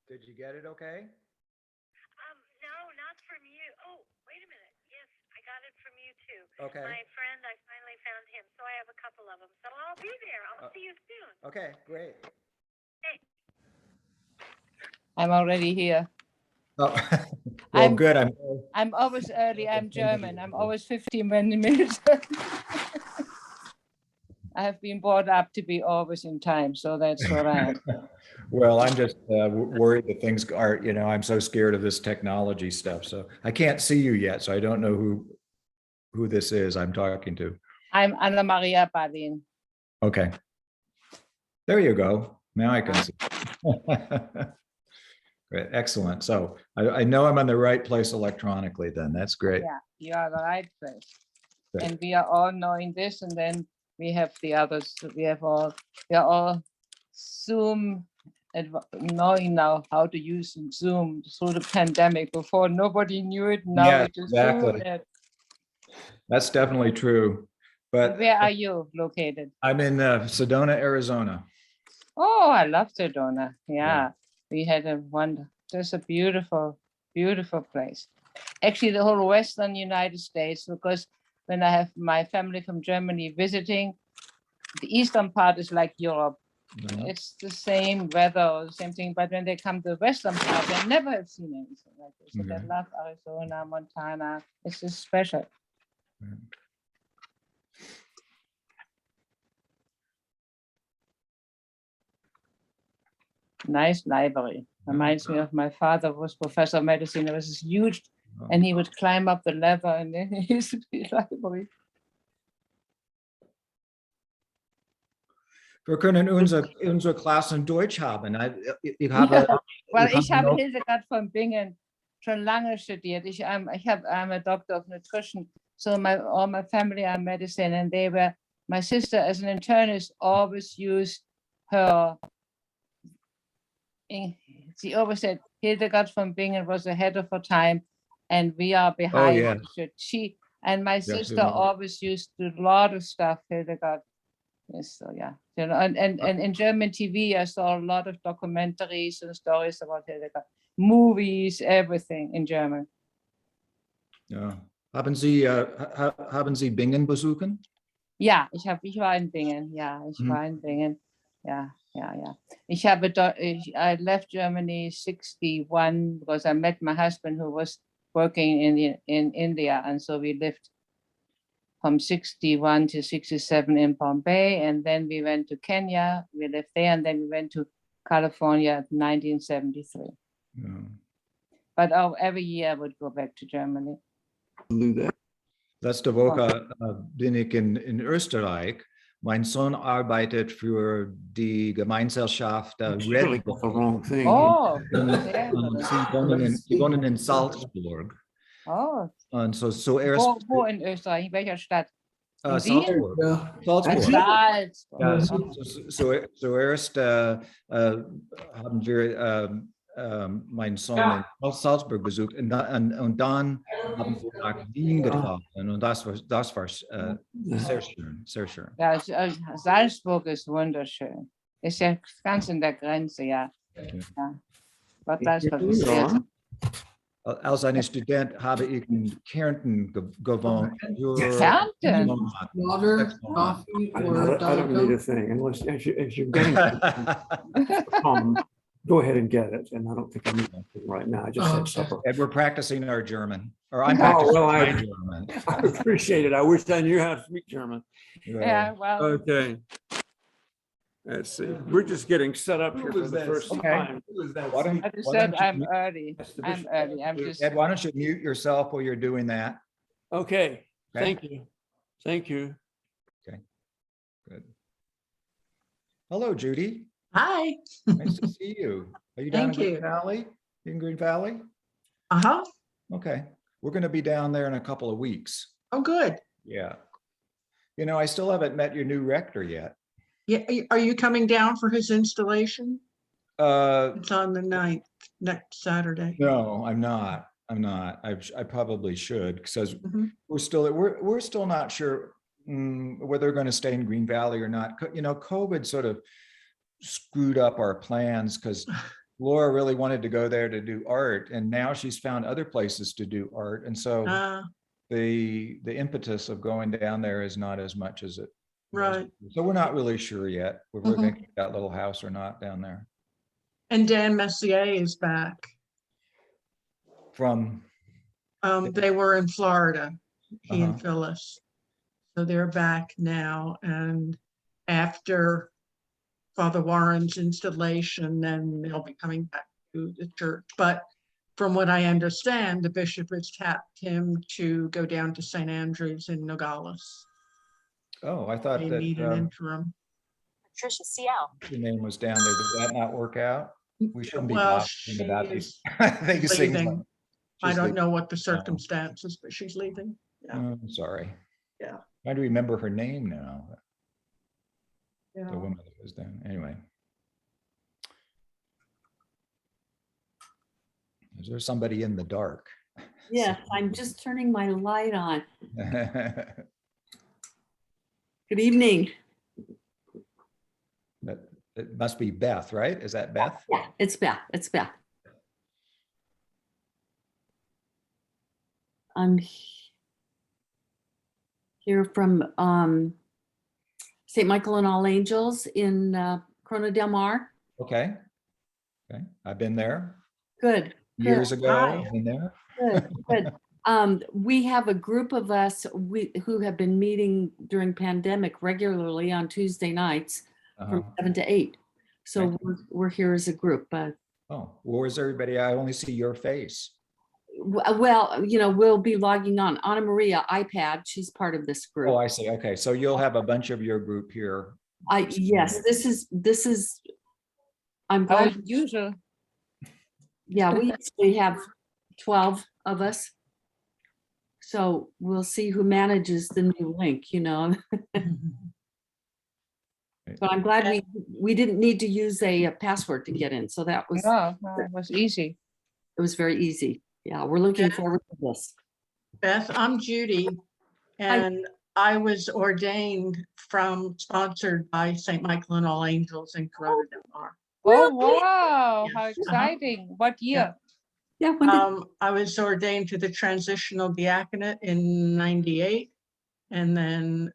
Did you get it okay? No, not from you. Oh, wait a minute. Yes, I got it from you too. Okay. My friend, I finally found him, so I have a couple of them. So I'll be there. I'll see you soon. Okay, great. Hey. I'm already here. Oh, well, I'm- good. I'm always early. I'm German. I'm always 15 minutes. I have been brought up to be always in time, so that's what I am. Well, I'm just worried that things are, I'm so scared of this technology stuff. So I can't see you yet, so I don't know who this is I'm talking to. I'm Anna Maria Badin. Okay. There you go. Now I can see. Great, excellent. So I know I'm on the right place electronically then. That's great. Yeah, you are the right place. Great. And we are all knowing this, and then we have the others. We are all Zoom, knowing now how to use Zoom through the pandemic. Before nobody knew it. Now Yeah, we just exactly. do it. That's definitely true. But Where are you located? I'm in Sedona, Arizona. Oh, I love Sedona. Yeah, we had just a beautiful, beautiful place. Actually, the whole Western United States, because when I have my family from Germany visiting, the eastern part is like Europe. Mhm. It's the same weather, the same thing. But when they come to the western part, they never have seen anything like this. So they Mhm. love Arizona, Montana. It's just special. Nice library. Reminds me of my father was professor of medicine. There was this huge, and he would climb up the ladder and then he used to be library. Wir können unsere Klasse in Deutsch haben. Ich habe, Ja, weil ich habe noch- Hildegard von Bingen schon lange studiert. I'm a doctor of nutrition. So all my family are medicine, and my sister as an internist always used her. She always said Hildegard von Bingen was ahead of her time, and we are behind. yeah. She and my Yes, sister you know. always used to do a lot of stuff. Hildegard. Yes, so yeah, and in German TV, I saw a lot of documentaries and stories about Hildegard, movies, everything in German. Ja. Haben Sie Bingen besuchen? Ja, ich war in Bingen. Ja, ich war in Bingen. Ja. I left Germany 61 because I met my husband who was working in India, and so we lived from 61 to 67 in Bombay, and then we went to Kenya. We lived there, and then we went to California in 1973. Ja. But every year I would go back to Germany. Letzte Woche bin ich in Österreich. Mein Sohn arbeitet für die Gemeinschaft Red Bull. The wrong thing. Oh, Sie wohnen in Salzburg. oh. Und so er ist, Wo in Österreich? In welcher Stadt? In Wien? Salzburg. Ja. Salzburg. Salzburg. Ja, Oh, zuerst haben wir meinen Sohn in Salzburg besucht und dann haben wir nach Wien gefahren und das war sehr schön, sehr schön. Ja, Salzburg ist wunderschön. Ist ja ganz in der Grenze, ja. Ja. Wat Salzburg ist sehr Ja. Als een student habe ich in Kärnten gewohnt. Kärnten? Water, coffee, I or don't need a Diet thing unless, as you're getting, go ahead and get it. And I don't think I need anything right now. I just Oh, had okay. supper. And we're practicing our German, or I'm Oh, practicing well, my I- German. I appreciate it. I wish I knew how to speak German. Ja, well, Okay. Let's see. We're just getting set up here for the first Okay. time. Why don't- I just why said don't you I'm mute- early. That's the I'm bishop. early. I'm just, Ed, why don't you mute yourself while you're doing that? Okay, Okay. thank you. Thank you. Good. Hello, Judy. Hi. Nice to see you. Are you down in Thank Green you. Valley? In Green Valley? Uh-huh. Okay. We're going to be down there in a couple of weeks. Oh, good. Yeah. You know, I still haven't met your new rector yet. Yeah, are you coming down for his installation? It's on the 9th, next Saturday. No, I'm not. I'm not. I probably should because Mhm. we're still not sure whether they're going to stay in Green Valley or not. You know, COVID sort of screwed up our plans because Laura really wanted to go there to do art, and now she's found other places to do art, and so Uh, the impetus of going down there is not as much as it. was. Right. So we're not really sure yet whether we're going Mhm. to get that little house or not down there. And Dan Messier is back. From They were in Florida, he and Uh-huh. Phyllis. So they're back now, and after Father Warren's installation, then they'll be coming back to the church. But from what I understand, the bishop has tapped him to go down to St. Andrews in Nogales. I thought They need an that interim. Patricia CL. your name was down there. Did that not work out? We shouldn't be Well, gossiping about she these. is things. leaving. I She's don't leaving. know what the circumstances, but she's leaving. Yeah. I'm sorry. Yeah. Trying to remember her name now. Yeah. The woman that was down. Anyway. Is there somebody in the dark? Yes, I'm just turning my light on. Good evening. That it must be Beth, right? Is that Beth? Yeah, it's Beth. It's Beth. I'm here from St. Michael and All Angels in Corona del Mar. Okay. Okay. I've been there Good, years ago. Hi. I've been there. good, good. We have a group of us who have been meeting during pandemic regularly on Tuesday nights from Uh-huh. 7 to 8. So Okay. we're here as a group, but Oh, where's everybody? I only see your face. well, you know, we'll be logging on. Anna Maria iPad, she's part of this group. Oh, I see. Okay. So you'll have a bunch of your group here. Yes, this is, I'm how glad, usual. yeah, we usually have 12 of us. So we'll see who manages the new link, you know. But I'm glad we didn't need to use a password to get in. So that was, No, it was easy. it was very easy. Yeah, we're looking forward to this. Beth, I'm Judy, and I was ordained sponsored by St. Michael and All Angels in Corona del Mar. Oh, wow, how Yes, exciting. What year? Yeah, when did- I was ordained to the transitional diaconate in 98, and then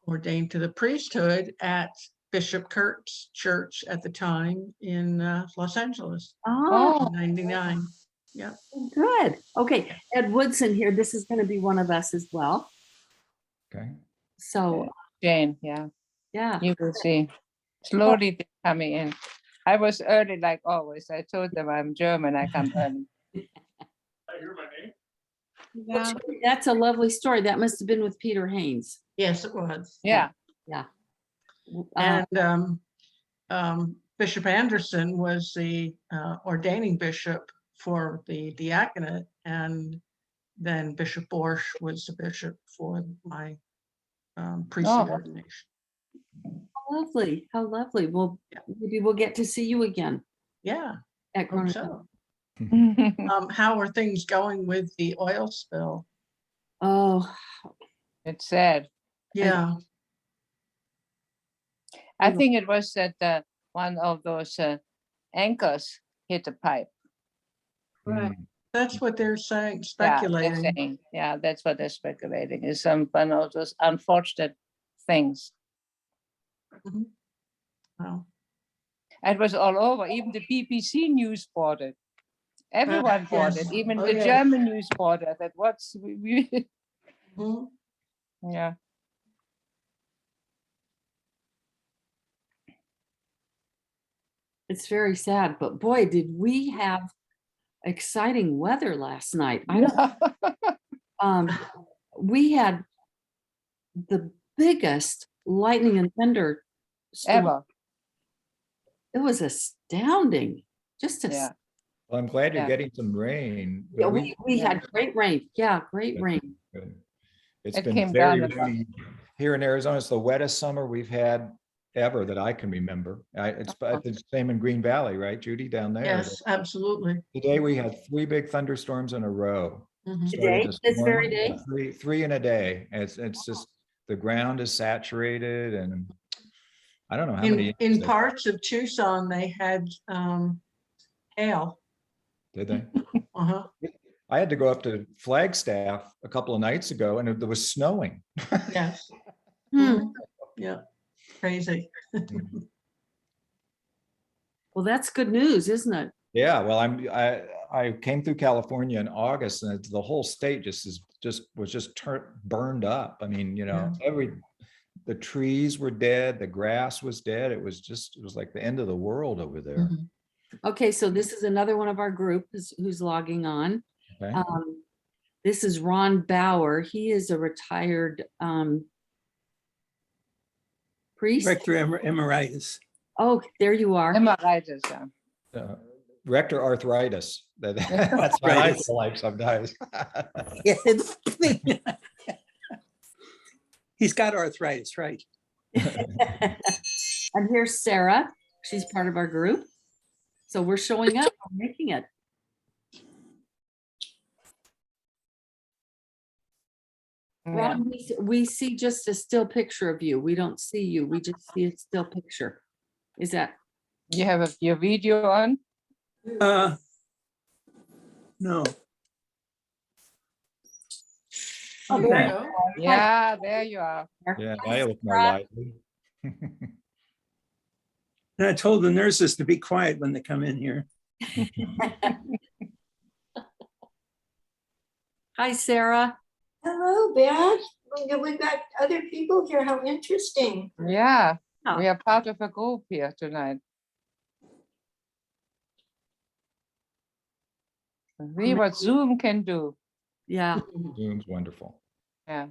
ordained to the priesthood at Bishop Kurt's church at the time in Los Angeles, oh, 99. Yeah. good. Okay, Ed Woodson here. This is going to be one of us as well. Okay. So, Jane, yeah, yeah. you will see. Slowly they're coming in. I was early like always. I told them I'm German, I come early. Yeah, That's a lovely story. That must have been with Peter Haynes. Yes, it was. yeah. And Bishop Anderson was the ordaining bishop for the diaconate, and then Bishop Borsch was the bishop for my priesthood Oh. ordination. How lovely, how lovely. Well, Yeah. maybe we'll get to see you again Yeah, at hope Corona. so. How are things going with the oil spill? Oh, It's sad. Yeah, I Mhm. think it was that one of those anchors hit the pipe. right. Mm. that's what they're saying, Yeah, they're speculating. saying, yeah, that's what they're speculating, is some one of those unfortunate things. Well, It was all over, even the BBC news bought it. Everyone bought yes. it, even Oh, the yes. German news bought it. That what's, mhm. yeah. It's very sad, but boy, did we have exciting weather last night. I don't, we had the biggest lightning and thunder storm. Ever, It was astounding. Just yeah. a, Well, I'm glad you're Yeah. getting some rain. but yeah, we Yeah. had great rain. Yeah, great That's rain. good. It's It been came very down a lot. rainy here in Arizona. It's the wettest summer we've had ever that I can remember. It's the same in Green Valley, right, Judy, down there? Yes, absolutely. Today we had 3 big thunderstorms in a row. Mhm. Started Today? This very morning, day? three in a day. It's just, the ground is saturated and I don't know how many. In inches they- parts of Tucson, they had hail. Did they? Uh-huh. I had to go up to Flagstaff a couple of nights ago and it was snowing. Yes. Hmm. Mhm. Yeah, crazy. Well, that's good news, isn't it? Yeah, well, I came through California in August and the whole state was burned up. I mean, the trees were dead, the grass was dead. It was like the end of the world over there. Mhm. Okay, so this is another one of our group who's logging on. Okay. This is Ron Bauer. He is a retired priest. Rector Emeritus. Oh, there you are. Emeritus, yeah. Rector arthritis. That's what I Arthritis. feel like sometimes. Yeah, he's got arthritis, right? And here's Sarah. She's part of our group. So we're showing up, we're making it. Yeah. Ron, we see just a still picture of you. We don't see you. We just see a still picture. Is that, You have your video on? No. oh, There you there- go. Yeah, there you are. Yeah, I look more Sarah. lively. And I told the nurses to be quiet when they come in here. Hi, Sarah. Hello, Beth. We've got other people here. How interesting. Yeah, Yeah. we are part of a group here tonight. See what Zoom can do. Yeah, Zoom's wonderful. Yeah,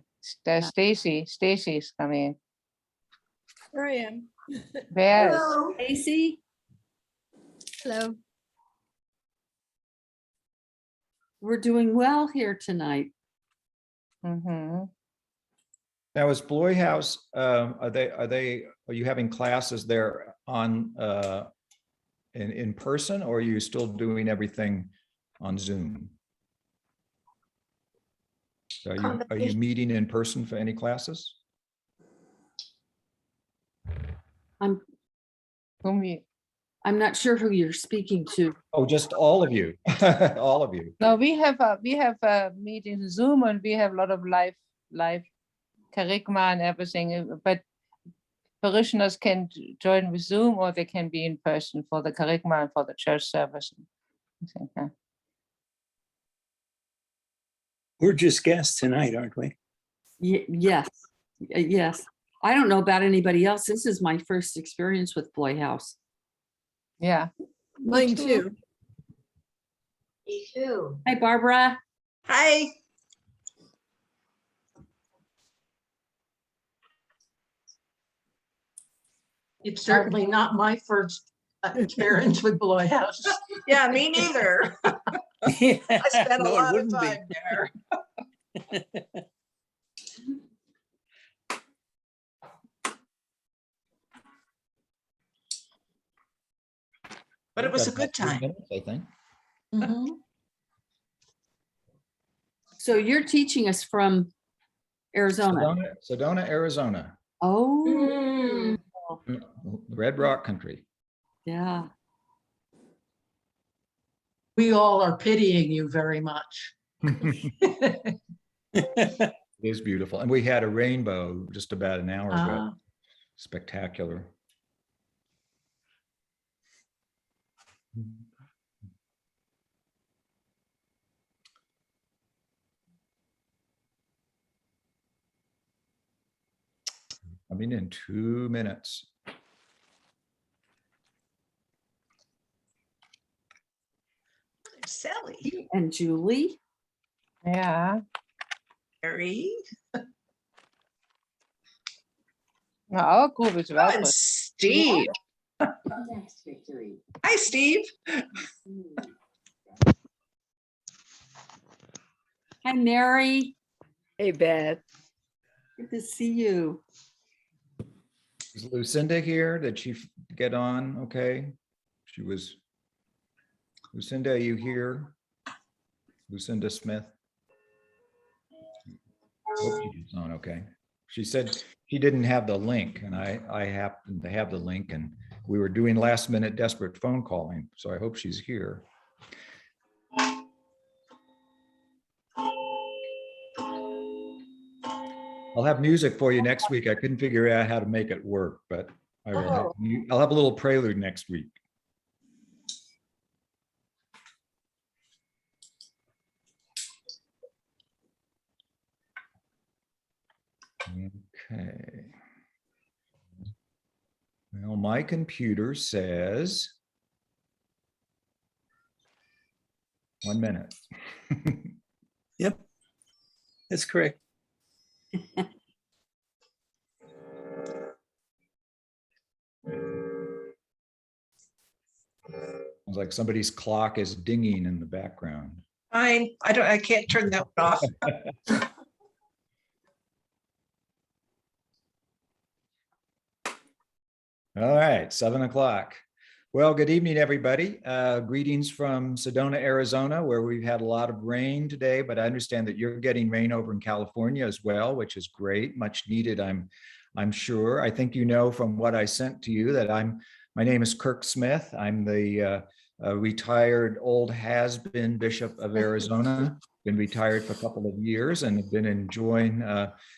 there's Stacy's coming. Here I am. There's, Hello. Stacy, Hello. we're doing well here tonight. mhm. Now, is Bloy House, are you having classes there on, in person, or are you still doing everything on Zoom? So are you meeting in person for any classes? I'm not sure who you're speaking to. Oh, just all of you, all of you. No, we have a meeting Zoom and we have a lot of live charisma and everything, but parishioners can join with Zoom or they can be in person for the charisma and for the church service. I think, yeah. We're just guests tonight, aren't we? Yes, yes. I don't know about anybody else. This is my first experience with Bloy House. Yeah, Mine too. Me too. Hi, Barbara. Hi. It's certainly not my first experience with Beloit House. Yeah, me neither. I spent a No, it lot of wouldn't be. time there. But it was a Got about good 3 time. minutes, I think. Mhm. So you're teaching us from Arizona. Sedona, Arizona, Oh, Mm, Red Rock Country. yeah. We all are pitying you very much. It is beautiful. And we had a rainbow just about an hour ago. Ah, Spectacular. I mean, in 2 minutes. Sally, And Julie, Yeah. Harry, Nou, alle groep is and welkom. Steve. Hi, Steve. hi, Mary. Hey, Beth. Good to see you. Is Lucinda here? Did she get on? Okay. She was. Lucinda, are you here? Lucinda Smith. Hope she's on, okay. She said she didn't have the link and I happened to have the link and we were doing last minute desperate phone calling. So I hope she's here. I'll have music for you next week. I couldn't figure out how to make it work, but I will. I'll have a little prelude next week. Okay. Well, my computer says 1 minute. Yep, that's correct. Sounds like somebody's clock is dinging in the background. Fine. I can't turn that one off. All right, 7 o'clock. Well, good evening, everybody. Greetings from Sedona, Arizona, where we've had a lot of rain today, but I understand that you're getting rain over in California as well, which is great, much needed, I'm sure. I think you know from what I sent to you that my name is Kirk Smith. I'm the retired old has-been Bishop of Arizona. Been retired for a couple of years and have been enjoying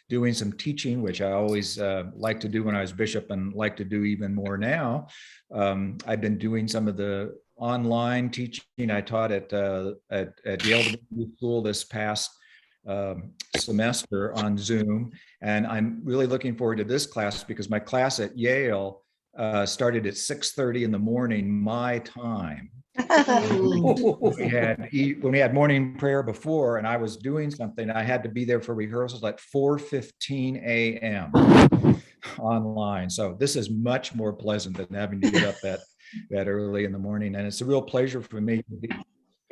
doing some teaching, which I always liked to do when I was bishop and like to do even more now. I've been doing some of the online teaching. I taught at Yale Divinity School this past semester on Zoom, and I'm really looking forward to this class because my class at Yale started at 6:30 in the morning, my time. When we had morning prayer before and I was doing something, I had to be there for rehearsals at 4:15 a.m. online. So this is much more pleasant than having to get up that early in the morning. And it's a real pleasure for me to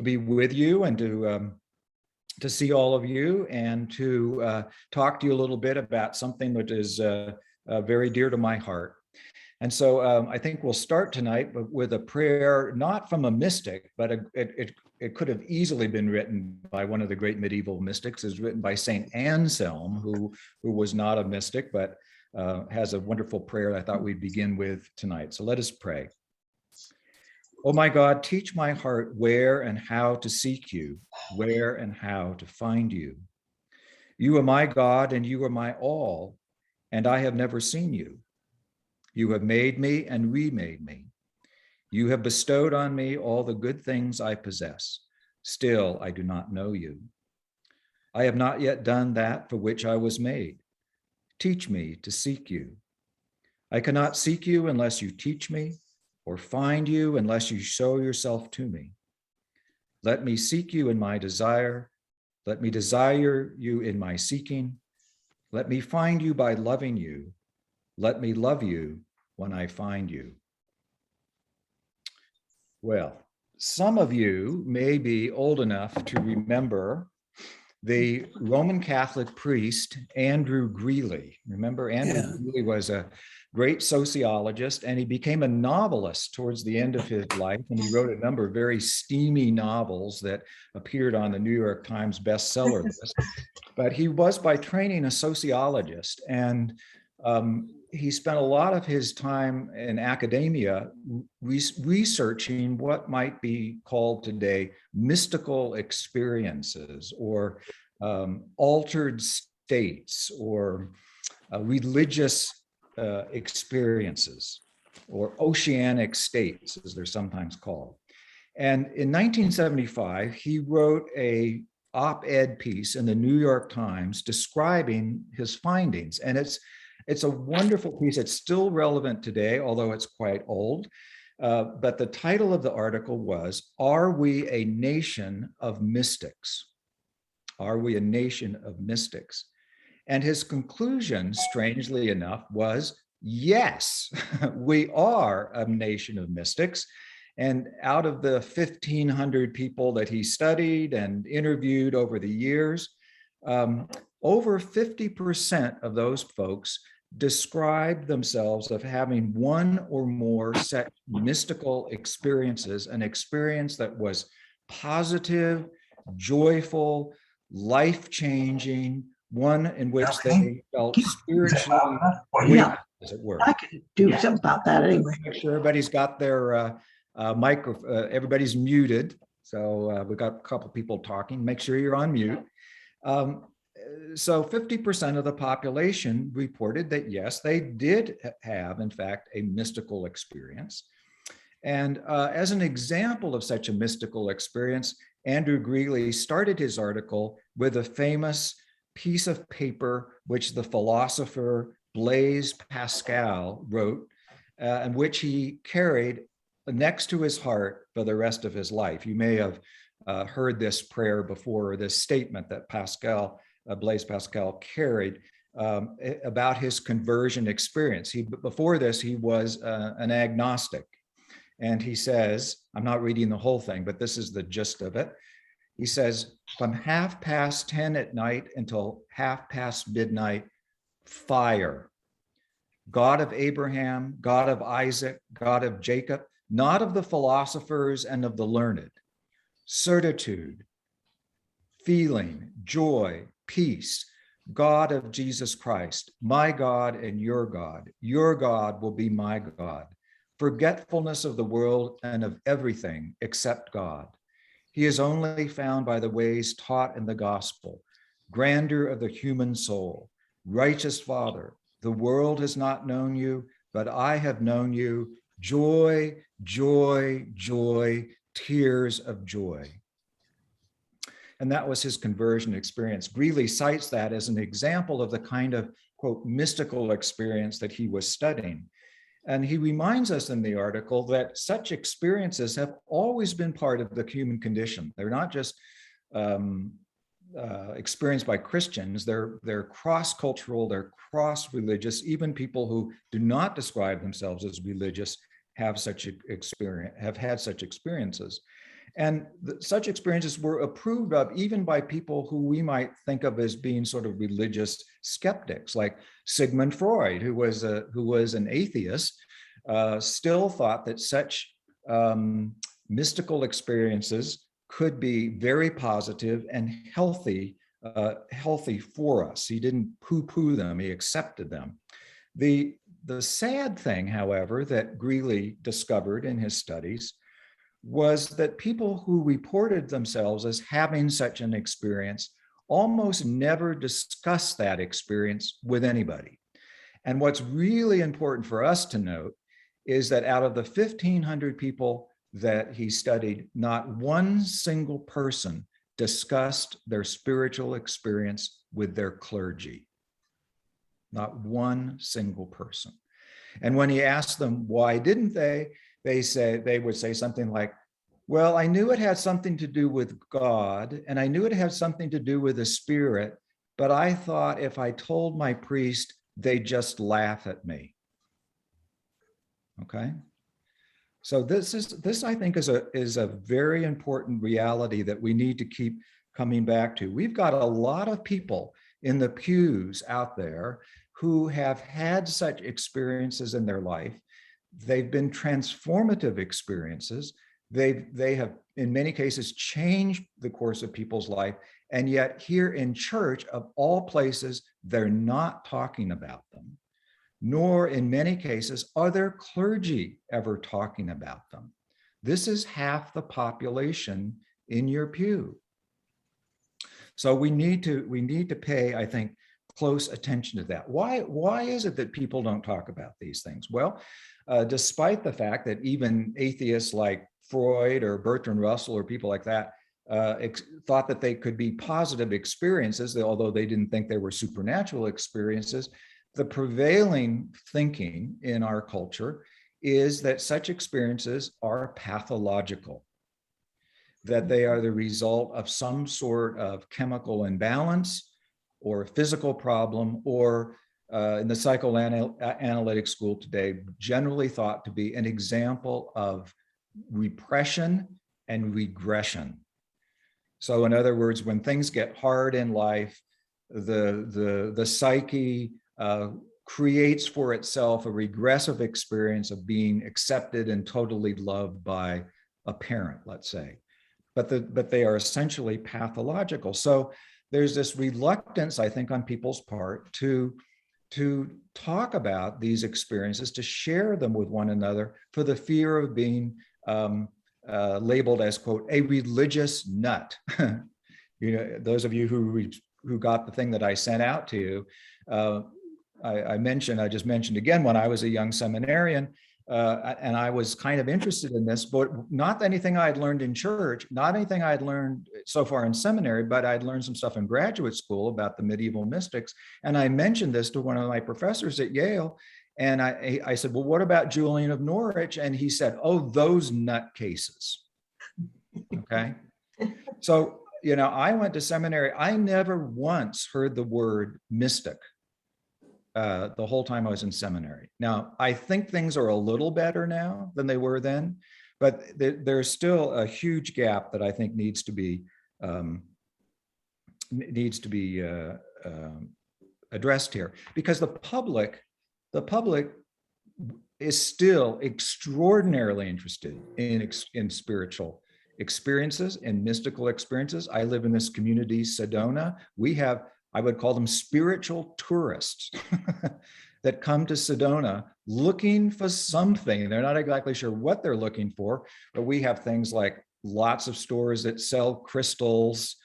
be with you and to see all of you and to talk to you a little bit about something that is very dear to my heart. And so I think we'll start tonight with a prayer, not from a mystic, but it could have easily been written by one of the great medieval mystics. It's written by Saint Anselm, who was not a mystic, but has a wonderful prayer I thought we'd begin with tonight. So let us pray. Oh my God, teach my heart where and how to seek you, where and how to find you. You are my God and you are my all, and I have never seen you. You have made me and remade me. You have bestowed on me all the good things I possess. Still, I do not know you. I have not yet done that for which I was made. Teach me to seek you. I cannot seek you unless you teach me, or find you unless you show yourself to me. Let me seek you in my desire. Let me desire you in my seeking. Let me find you by loving you. Let me love you when I find you. Well, some of you may be old enough to remember the Roman Catholic priest, Andrew Greeley. Remember, Andrew Yeah. Greeley was a great sociologist, and he became a novelist towards the end of his life. And he wrote a number of very steamy novels that appeared on the New York Times bestseller list. But he was by training a sociologist, and he spent a lot of his time in academia researching what might be called today mystical experiences, or altered states, or religious experiences, or oceanic states, as they're sometimes called. And in 1975, he wrote a op-ed piece in the New York Times describing his findings. And it's a wonderful piece. It's still relevant today, although it's quite old. But the title of the article was, "Are We a Nation of Mystics?" Are we a nation of mystics? And his conclusion, strangely enough, was yes, we are a nation of mystics. And out of the 1,500 people that he studied and interviewed over the years, over 50% of those folks described themselves of having one or more such mystical experiences, an experience that was positive, joyful, life-changing, one in which they felt spiritually Yeah, as it were. I can do something about that anyway. Make sure everybody's got their everybody's muted. So we've got a couple people talking. Make sure you're on mute. So 50% of the population reported that yes, they did have, in fact, a mystical experience. And as an example of such a mystical experience, Andrew Greeley started his article with a famous piece of paper which the philosopher Blaise Pascal wrote, and which he carried next to his heart for the rest of his life. You may have heard this prayer before, or this statement that Blaise Pascal carried about his conversion experience. Before this, he was an agnostic. And he says, I'm not reading the whole thing, but this is the gist of it. He says, from 10:30 at night until midnight, midnight, fire. God of Abraham, God of Isaac, God of Jacob, not of the philosophers and of the learned. Certitude, feeling, joy, peace, God of Jesus Christ, my God and your God will be my God. Forgetfulness of the world and of everything except God. He is only found by the ways taught in the gospel. Grandeur of the human soul, righteous Father, the world has not known you, but I have known you. Joy, joy, joy, tears of joy. And that was his conversion experience. Greeley cites that as an example of the kind of, quote, mystical experience that he was studying. And he reminds us in the article that such experiences have always been part of the human condition. They're not just experienced by Christians, they're cross-cultural, they're cross-religious. Even people who do not describe themselves as religious have had such experiences. And such experiences were approved of even by people who we might think of as being sort of religious skeptics, like Sigmund Freud, who was an atheist, still thought that such mystical experiences could be very positive and healthy for us. He didn't poo-poo them, he accepted them. The sad thing, however, that Greeley discovered in his studies was that people who reported themselves as having such an experience almost never discussed that experience with anybody. And what's really important for us to note is that out of the 1,500 people that he studied, not one single person discussed their spiritual experience with their clergy. Not one single person. And when he asked them why didn't they would say something like, well, I knew it had something to do with God, and I knew it had something to do with the Spirit, but I thought if I told my priest, they'd just laugh at me. Okay. So this I think is a very important reality that we need to keep coming back to. We've got a lot of people in the pews out there who have had such experiences in their life. They've been transformative experiences. They have, in many cases, changed the course of people's life. And yet here in church, of all places, they're not talking about them, nor in many cases are there clergy ever talking about them. This is half the population in your pew. So we need to pay, I think, close attention to that. Why is it that people don't talk about these things? Well, despite the fact that even atheists like Freud or Bertrand Russell or people like that thought that they could be positive experiences, although they didn't think they were supernatural experiences, the prevailing thinking in our culture is that such experiences are pathological, that they are the result of some sort of chemical imbalance or physical problem, or in the psychoanalytic school today, generally thought to be an example of repression and regression. So in other words, when things get hard in life, the psyche creates for itself a regressive experience of being accepted and totally loved by a parent, let's say. But they are essentially pathological. So there's this reluctance, I think, on people's part to talk about these experiences, to share them with one another, for the fear of being labeled as, quote, a religious nut. You know, those of you who got the thing that I sent out to you, I just mentioned again, when I was a young seminarian, and I was kind of interested in this, but not anything I had learned in church, not anything I had learned so far in seminary, but I'd learned some stuff in graduate school about the medieval mystics. And I mentioned this to one of my professors at Yale. And I said, well, what about Julian of Norwich? And he said, oh, those nutcases. Okay. So, you know, I went to seminary. I never once heard the word mystic the whole time I was in seminary. Now, I think things are a little better now than they were then, but there's still a huge gap that I think needs to be addressed here, because the public is still extraordinarily interested in spiritual experiences and mystical experiences. I live in this community, Sedona. We have, I would call them spiritual tourists that come to Sedona looking for something. They're not exactly sure what they're looking for, but we have things like lots of stores that sell crystals,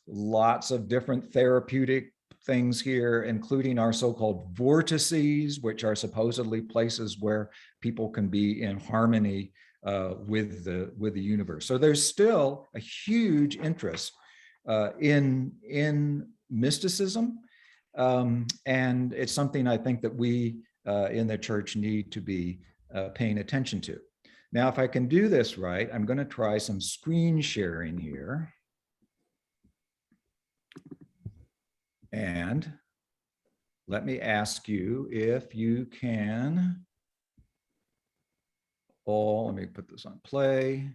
lots of different therapeutic things here, including our so-called vortices, which are supposedly places where people can be in harmony with the universe. So there's still a huge interest in mysticism, and it's something I think that we in the church need to be paying attention to. Now, if I can do this right, I'm going to try some screen sharing here. And let me ask you if you can all, let me put this on play.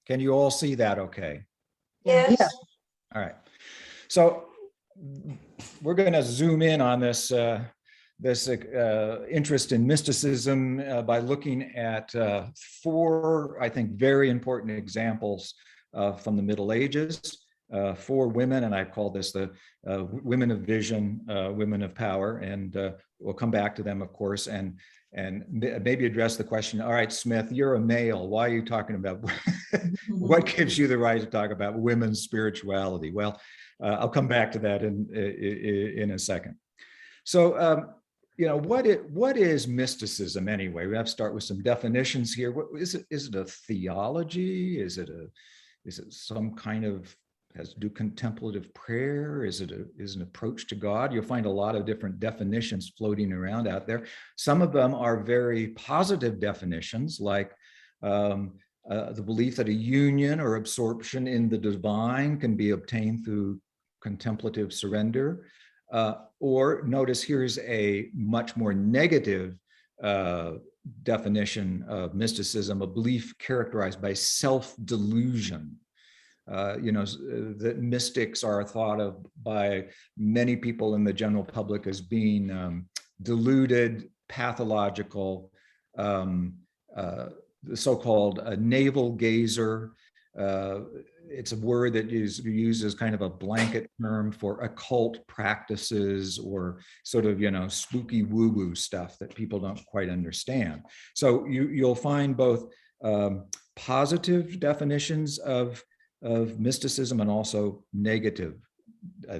Can you all see that okay? Yes. All right. So we're going to zoom in on this interest in mysticism by looking at four, I think, very important examples from the Middle Ages, for women, and I call this the women of vision, women of power, and we'll come back to them, of course, and maybe address the question, all right, Smith, you're a male, why are you talking about, what gives you the right to talk about women's spirituality? Well, I'll come back to that in a second. So, you know, what is mysticism anyway? We have to start with some definitions here. What is it? Is it a theology? Is it some kind of, has to do contemplative prayer? Is it an approach to God? You'll find a lot of different definitions floating around out there. Some of them are very positive definitions, like the belief that a union or absorption in the divine can be obtained through contemplative surrender. Or notice here's a much more negative definition of mysticism, a belief characterized by self-delusion. That mystics are thought of by many people in the general public as being deluded, pathological, the so-called navel gazer. It's a word that is used as kind of a blanket term for occult practices or sort of, spooky woo-woo stuff that people don't quite understand. So you'll find both positive definitions of mysticism and also negative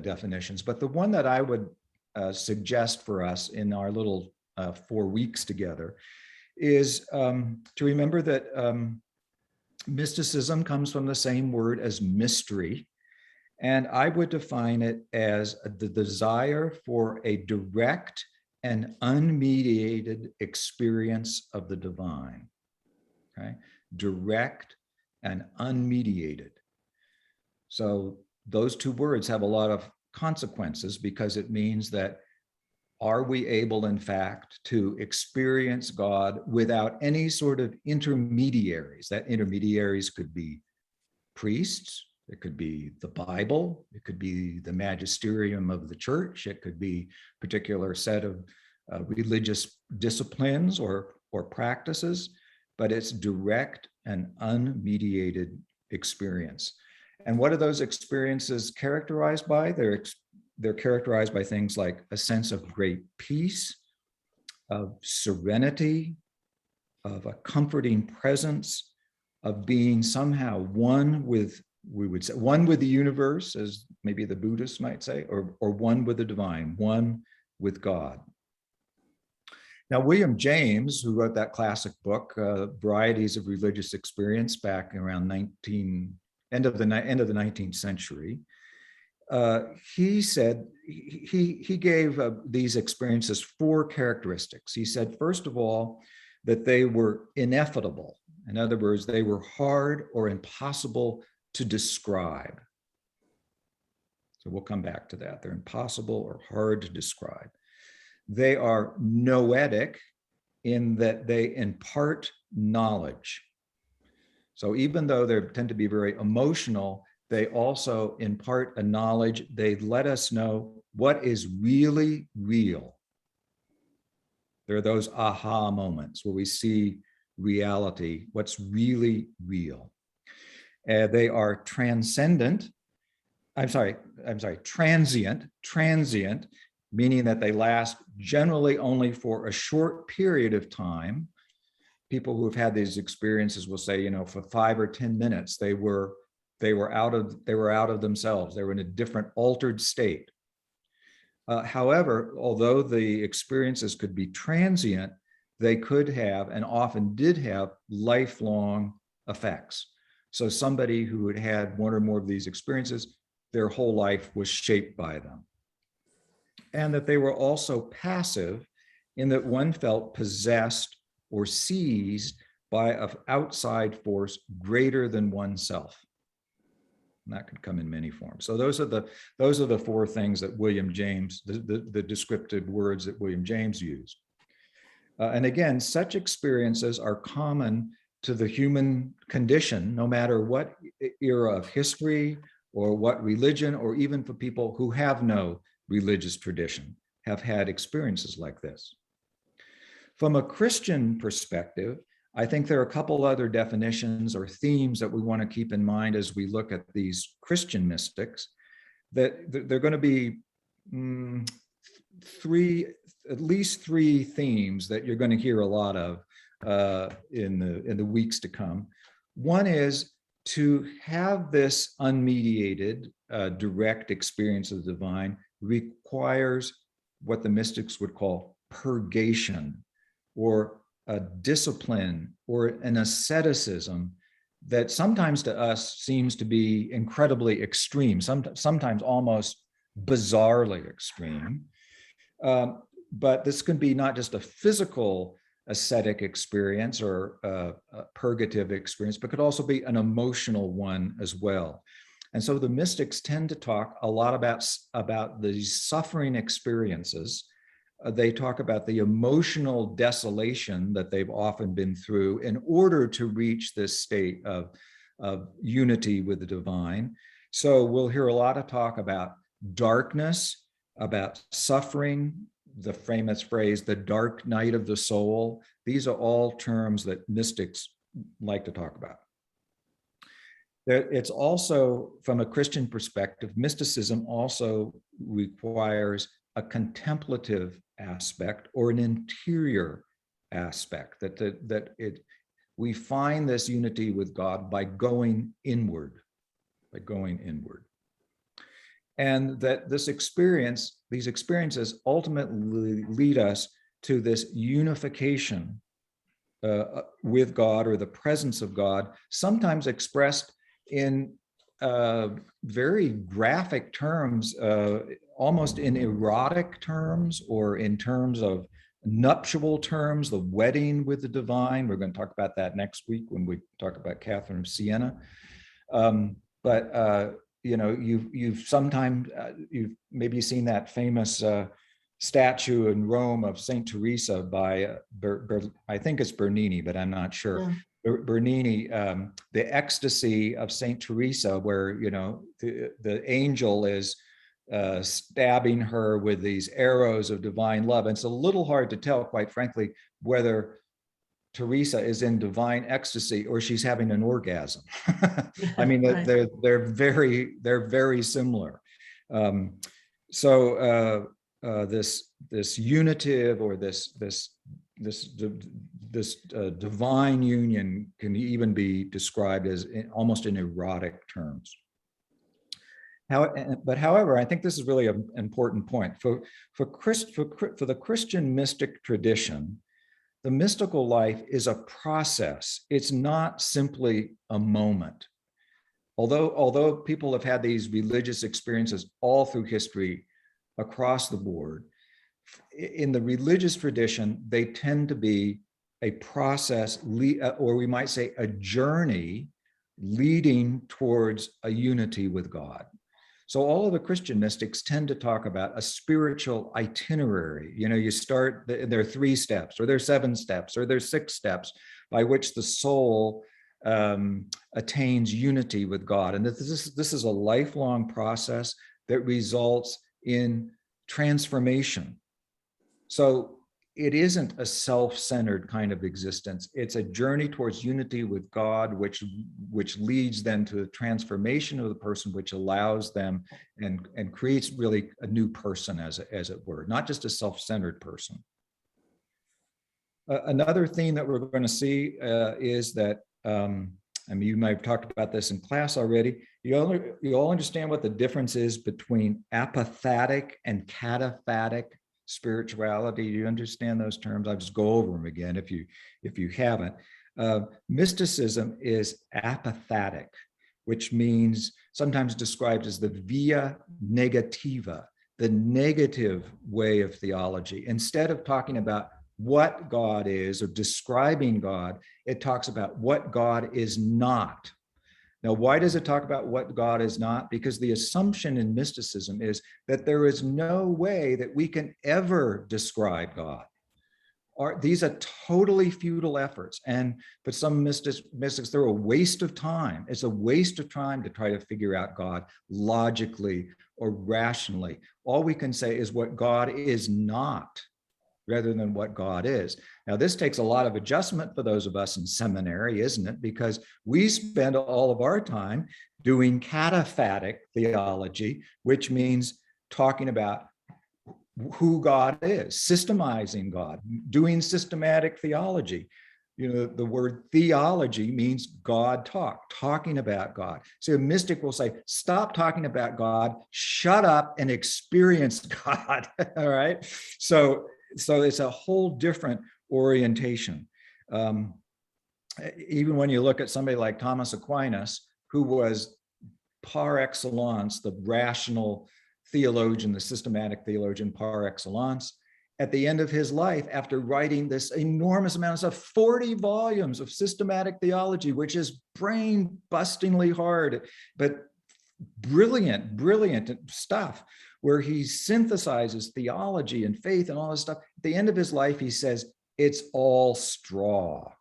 definitions. But the one that I would suggest for us in our little 4 weeks together is to remember that mysticism comes from the same word as mystery. And I would define it as the desire for a direct and unmediated experience of the divine. Okay? Direct and unmediated. So those two words have a lot of consequences because it means that are we able, in fact, to experience God without any sort of intermediaries? That intermediaries could be priests, it could be the Bible, it could be the magisterium of the church, it could be a particular set of religious disciplines or practices, but it's direct and unmediated experience. And what are those experiences characterized by? They're characterized by things like a sense of great peace, of serenity, of a comforting presence, of being somehow one with, we would say, one with the universe, as maybe the Buddhists might say, or one with the divine, one with God. Now, William James, who wrote that classic book, Varieties of Religious Experience, back around end of the 19th century, he said, he gave these experiences 4 characteristics. He said, first of all, that they were ineffable. In other words, they were hard or impossible to describe. So we'll come back to that. They're impossible or hard to describe. They are noetic in that they impart knowledge. So even though they tend to be very emotional, they also impart a knowledge. They let us know what is really real. There are those aha moments where we see reality, what's really real. They are transient, meaning that they last generally only for a short period of time. People who have had these experiences will say, for 5 or 10 minutes, they were out of themselves. They were in a different altered state. However, although the experiences could be transient, they could have and often did have lifelong effects. So somebody who had had one or more of these experiences, their whole life was shaped by them. And that they were also passive in that one felt possessed or seized by an outside force greater than oneself. And that could come in many forms. So those are the 4 things that William James, the descriptive words that William James used. And again, such experiences are common to the human condition, no matter what era of history or what religion, or even for people who have no religious tradition, have had experiences like this. From a Christian perspective, I think there are a couple other definitions or themes that we want to keep in mind as we look at these Christian mystics, that they're going to be at least three themes that you're going to hear a lot of in the weeks to come. One is to have this unmediated, direct experience of the divine requires what the mystics would call purgation, or a discipline, or an asceticism that sometimes to us seems to be incredibly extreme, sometimes almost bizarrely extreme. But this can be not just a physical ascetic experience or a purgative experience, but could also be an emotional one as well. And so the mystics tend to talk a lot about these suffering experiences. They talk about the emotional desolation that they've often been through in order to reach this state of unity with the divine. So we'll hear a lot of talk about darkness, about suffering, the famous phrase, the dark night of the soul. These are all terms that mystics like to talk about. It's also, from a Christian perspective, mysticism also requires a contemplative aspect or an interior aspect, we find this unity with God by going inward, And that these experiences ultimately lead us to this unification with God, or the presence of God, sometimes expressed in very graphic terms, almost in erotic terms, or in terms of nuptial terms, the wedding with the divine. We're going to talk about that next week when we talk about Catherine of Siena. You know, you've maybe seen that famous statue in Rome of Saint Teresa by I think it's Bernini, but I'm not sure. Yeah. Bernini, the ecstasy of Saint Teresa, where, you know, the angel is stabbing her with these arrows of divine love. And it's a little hard to tell, quite frankly, whether Teresa is in divine ecstasy or she's having an orgasm. I mean, right. they're very similar. This unitive, or this divine union can even be described as almost in erotic terms. However, I think this is really an important point. For the Christian mystic tradition, the mystical life is a process. It's not simply a moment. Although people have had these religious experiences all through history across the board, in the religious tradition, they tend to be a process, or we might say a journey leading towards a unity with God. So all of the Christian mystics tend to talk about a spiritual itinerary. You know, you start, there are 3 steps, or there are 7 steps, or there are 6 steps by which the soul attains unity with God. And this is a lifelong process that results in transformation. So it isn't a self-centered kind of existence. It's a journey towards unity with God, which leads then to the transformation of the person, which allows them and creates really a new person, as it were, not just a self-centered person. Another theme that we're going to see is that, I mean, you might have talked about this in class already. You all understand what the difference is between apophatic and cataphatic spirituality. Do you understand those terms? I'll just go over them again if you haven't. Mysticism is apophatic, which means sometimes described as the via negativa, the negative way of theology. Instead of talking about what God is or describing God, it talks about what God is not. Now, why does it talk about what God is not? Because the assumption in mysticism is that there is no way that we can ever describe God. These are totally futile efforts. But some mystics, they're a waste of time. It's a waste of time to try to figure out God logically or rationally. All we can say is what God is not, rather than what God is. Now, this takes a lot of adjustment for those of us in seminary, isn't it? Because we spend all of our time doing cataphatic theology, which means talking about who God is, systemizing God, doing systematic theology. You know, the word theology means God talking about God. So a mystic will say, stop talking about God, shut up and experience God, all right? So it's a whole different orientation. Even when you look at somebody like Thomas Aquinas, who was par excellence, the rational theologian, the systematic theologian par excellence, at the end of his life, after writing this enormous amount of stuff, 40 volumes of systematic theology, which is brain-bustingly hard, but brilliant stuff where he synthesizes theology and faith and all this stuff. At the end of his life, he says, it's all straw,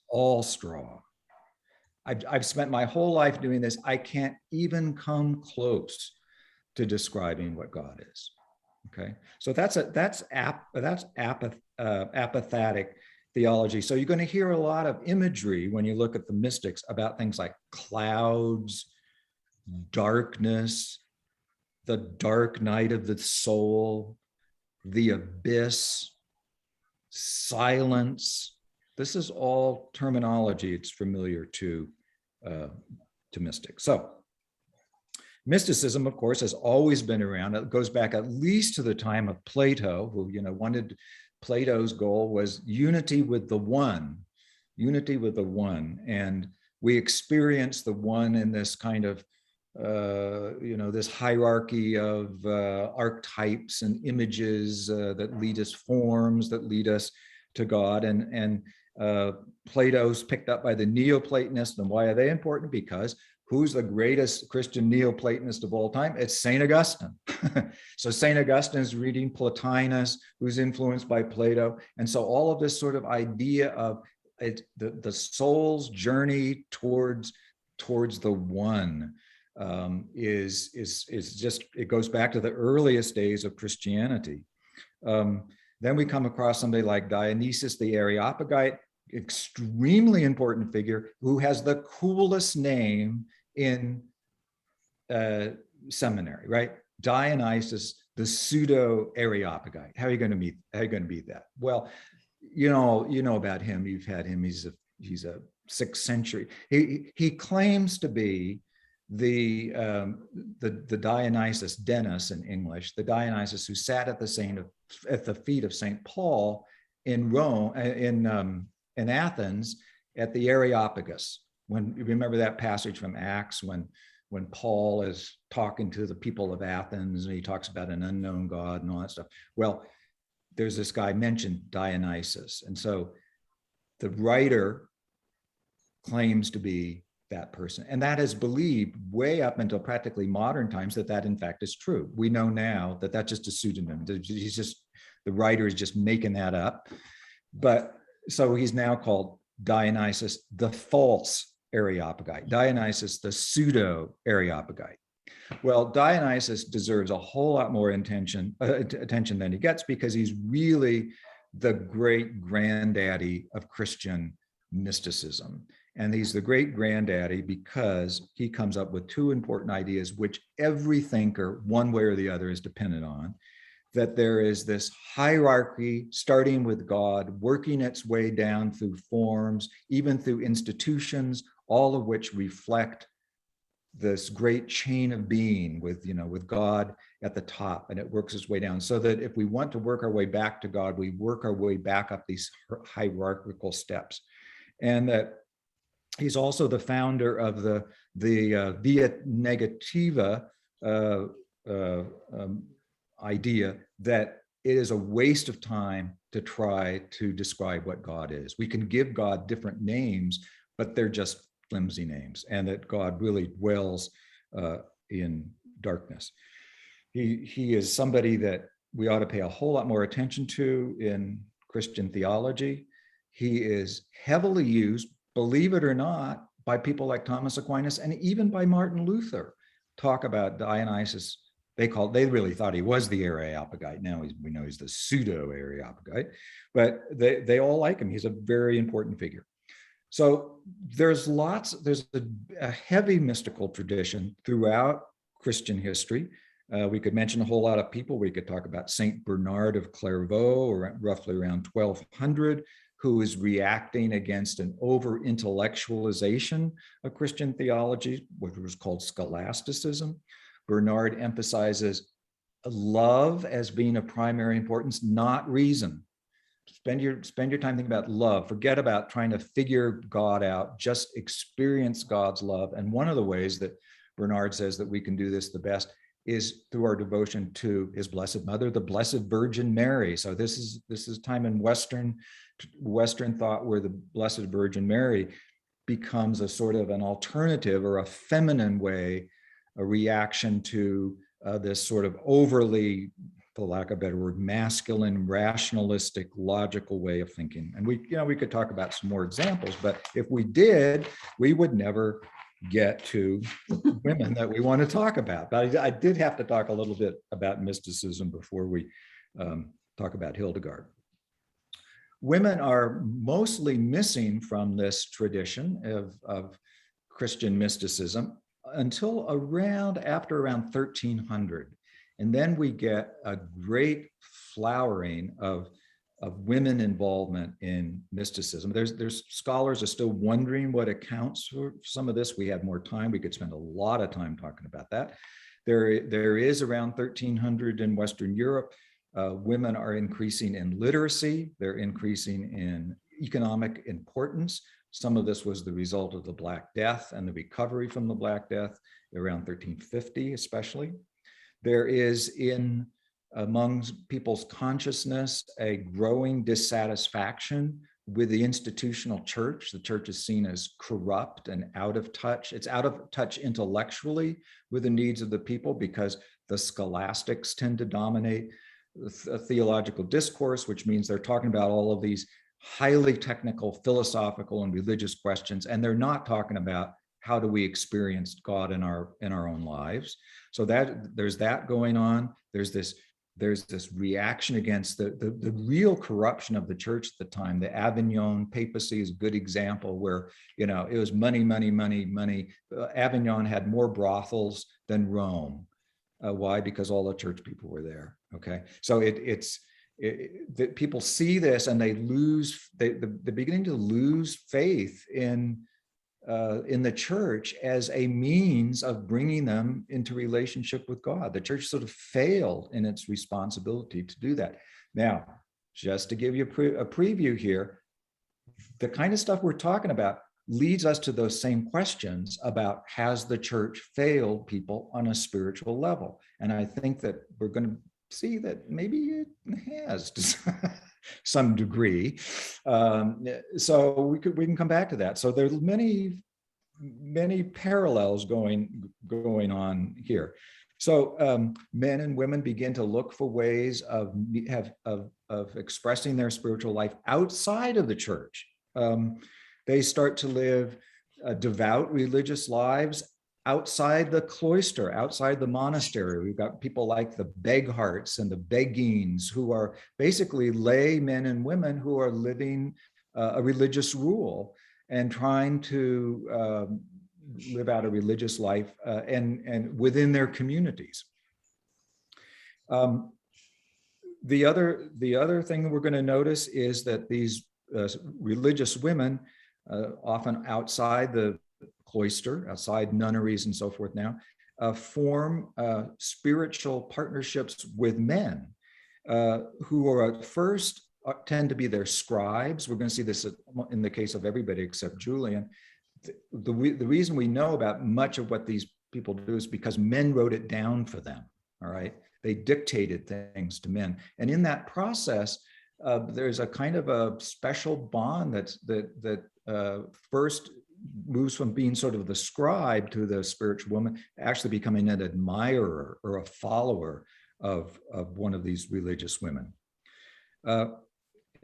all straw. I've spent my whole life doing this. I can't even come close to describing what God is. Okay, so that's apophatic theology. So you're going to hear a lot of imagery when you look at the mystics about things like clouds, darkness, the dark night of the soul, the abyss, silence. This is all terminology it's familiar to mystics. So mysticism, of course, has always been around. It goes back at least to the time of Plato, who, Plato's goal was unity with the one, and we experience the one in this kind of, this hierarchy of archetypes and images that lead us, forms that lead us to God, and Plato's picked up by the Neoplatonists. And why are they important? Because who's the greatest Christian Neoplatonist of all time? It's St. Augustine. So St. Augustine is reading Plotinus, who's influenced by Plato. And so all of this sort of idea of the soul's journey towards the one is just, it goes back to the earliest days of Christianity. Then we come across somebody like Dionysius the Areopagite, extremely important figure who has the coolest name in seminary, right? Dionysius, the pseudo Areopagite. How are you going to beat that? Well, you know about him. You've had him. He's a 6th century. He claims to be the Dionysius, Denis in English, the Dionysius who sat at the feet of Saint Paul in Rome, in Athens, at the Areopagus. When you remember that passage from Acts when Paul is talking to the people of Athens and he talks about an unknown God and all that stuff. Well, there's this guy mentioned, Dionysius. And so the writer claims to be that person. And that is believed way up until practically modern times that in fact is true. We know now that that's just a pseudonym. The writer is just making that up. But so he's now called Dionysius, the false Areopagite, Dionysius, the pseudo Areopagite. Well, Dionysius deserves a whole lot more attention than he gets, because he's really the great granddaddy of Christian mysticism. And he's the great granddaddy because he comes up with 2 important ideas, which every thinker, one way or the other, is dependent on. That there is this hierarchy starting with God, working its way down through forms, even through institutions, all of which reflect this great chain of being with God at the top, and it works its way down. So that if we want to work our way back to God, we work our way back up these hierarchical steps. And that he's also the founder of the Via Negativa idea that it is a waste of time to try to describe what God is. We can give God different names, but they're just flimsy names, and that God really dwells in darkness. He is somebody that we ought to pay a whole lot more attention to in Christian theology. He is heavily used, believe it or not, by people like Thomas Aquinas and even by Martin Luther. Talk about Dionysius. They really thought he was the Areopagite. Now we know he's the pseudo Areopagite, but they all like him. He's a very important figure. So there's a heavy mystical tradition throughout Christian history. We could mention a whole lot of people. We could talk about Saint Bernard of Clairvaux, roughly around 1200, who is reacting against an over-intellectualization of Christian theology, which was called scholasticism. Bernard emphasizes love as being of primary importance, not reason. Spend your time thinking about love. Forget about trying to figure God out. Just experience God's love. And one of the ways that Bernard says that we can do this the best is through our devotion to his Blessed Mother, the Blessed Virgin Mary. So this is time in Western thought where the Blessed Virgin Mary becomes a sort of an alternative or a feminine way, a reaction to this sort of overly, for lack of a better word, masculine, rationalistic, logical way of thinking. And we could talk about some more examples, but if we did, we would never get to women that we want to talk about. But I did have to talk a little bit about mysticism before we talk about Hildegard. Women are mostly missing from this tradition of Christian mysticism until after around 1300. And then we get a great flowering of women involvement in mysticism. There's scholars are still wondering what accounts for some of this. We have more time. We could spend a lot of time talking about that. There is around 1300 in Western Europe. Women are increasing in literacy. They're increasing in economic importance. Some of this was the result of the Black Death and the recovery from the Black Death around 1350, especially. There is among people's consciousness a growing dissatisfaction with the institutional church. The church is seen as corrupt and out of touch. It's out of touch intellectually with the needs of the people because the scholastics tend to dominate the theological discourse, which means they're talking about all of these highly technical, philosophical, and religious questions, and they're not talking about how do we experience God in our own lives. So that there's that going on. There's this reaction against the real corruption of the church at the time. The Avignon papacy is a good example where, it was money, money, money, money. Avignon had more brothels than Rome. Why? Because all the church people were there. Okay, so that people see this and they're beginning to lose faith in the church as a means of bringing them into relationship with God. The church sort of failed in its responsibility to do that. Now, just to give you a preview here, the kind of stuff we're talking about leads us to those same questions about, has the church failed people on a spiritual level? And I think that we're going to see that maybe it has to some degree. So we can come back to that. So there's many parallels going on here. So men and women begin to look for ways of expressing their spiritual life outside of the church. They start to live devout religious lives outside the cloister, outside the monastery. We've got people like the Begharts and the Beguines, who are basically lay men and women who are living a religious rule and trying to live out a religious life and within their communities. The other thing that we're going to notice is that these religious women, often outside the cloister, outside nunneries and so forth now, form spiritual partnerships with men who are at first tend to be their scribes. We're going to see this in the case of everybody except Julian. The reason we know about much of what these people do is because men wrote it down for them, all right? They dictated things to men. And in that process, there's a kind of a special bond that first moves from being sort of the scribe to the spiritual woman, actually becoming an admirer or a follower of one of these religious women.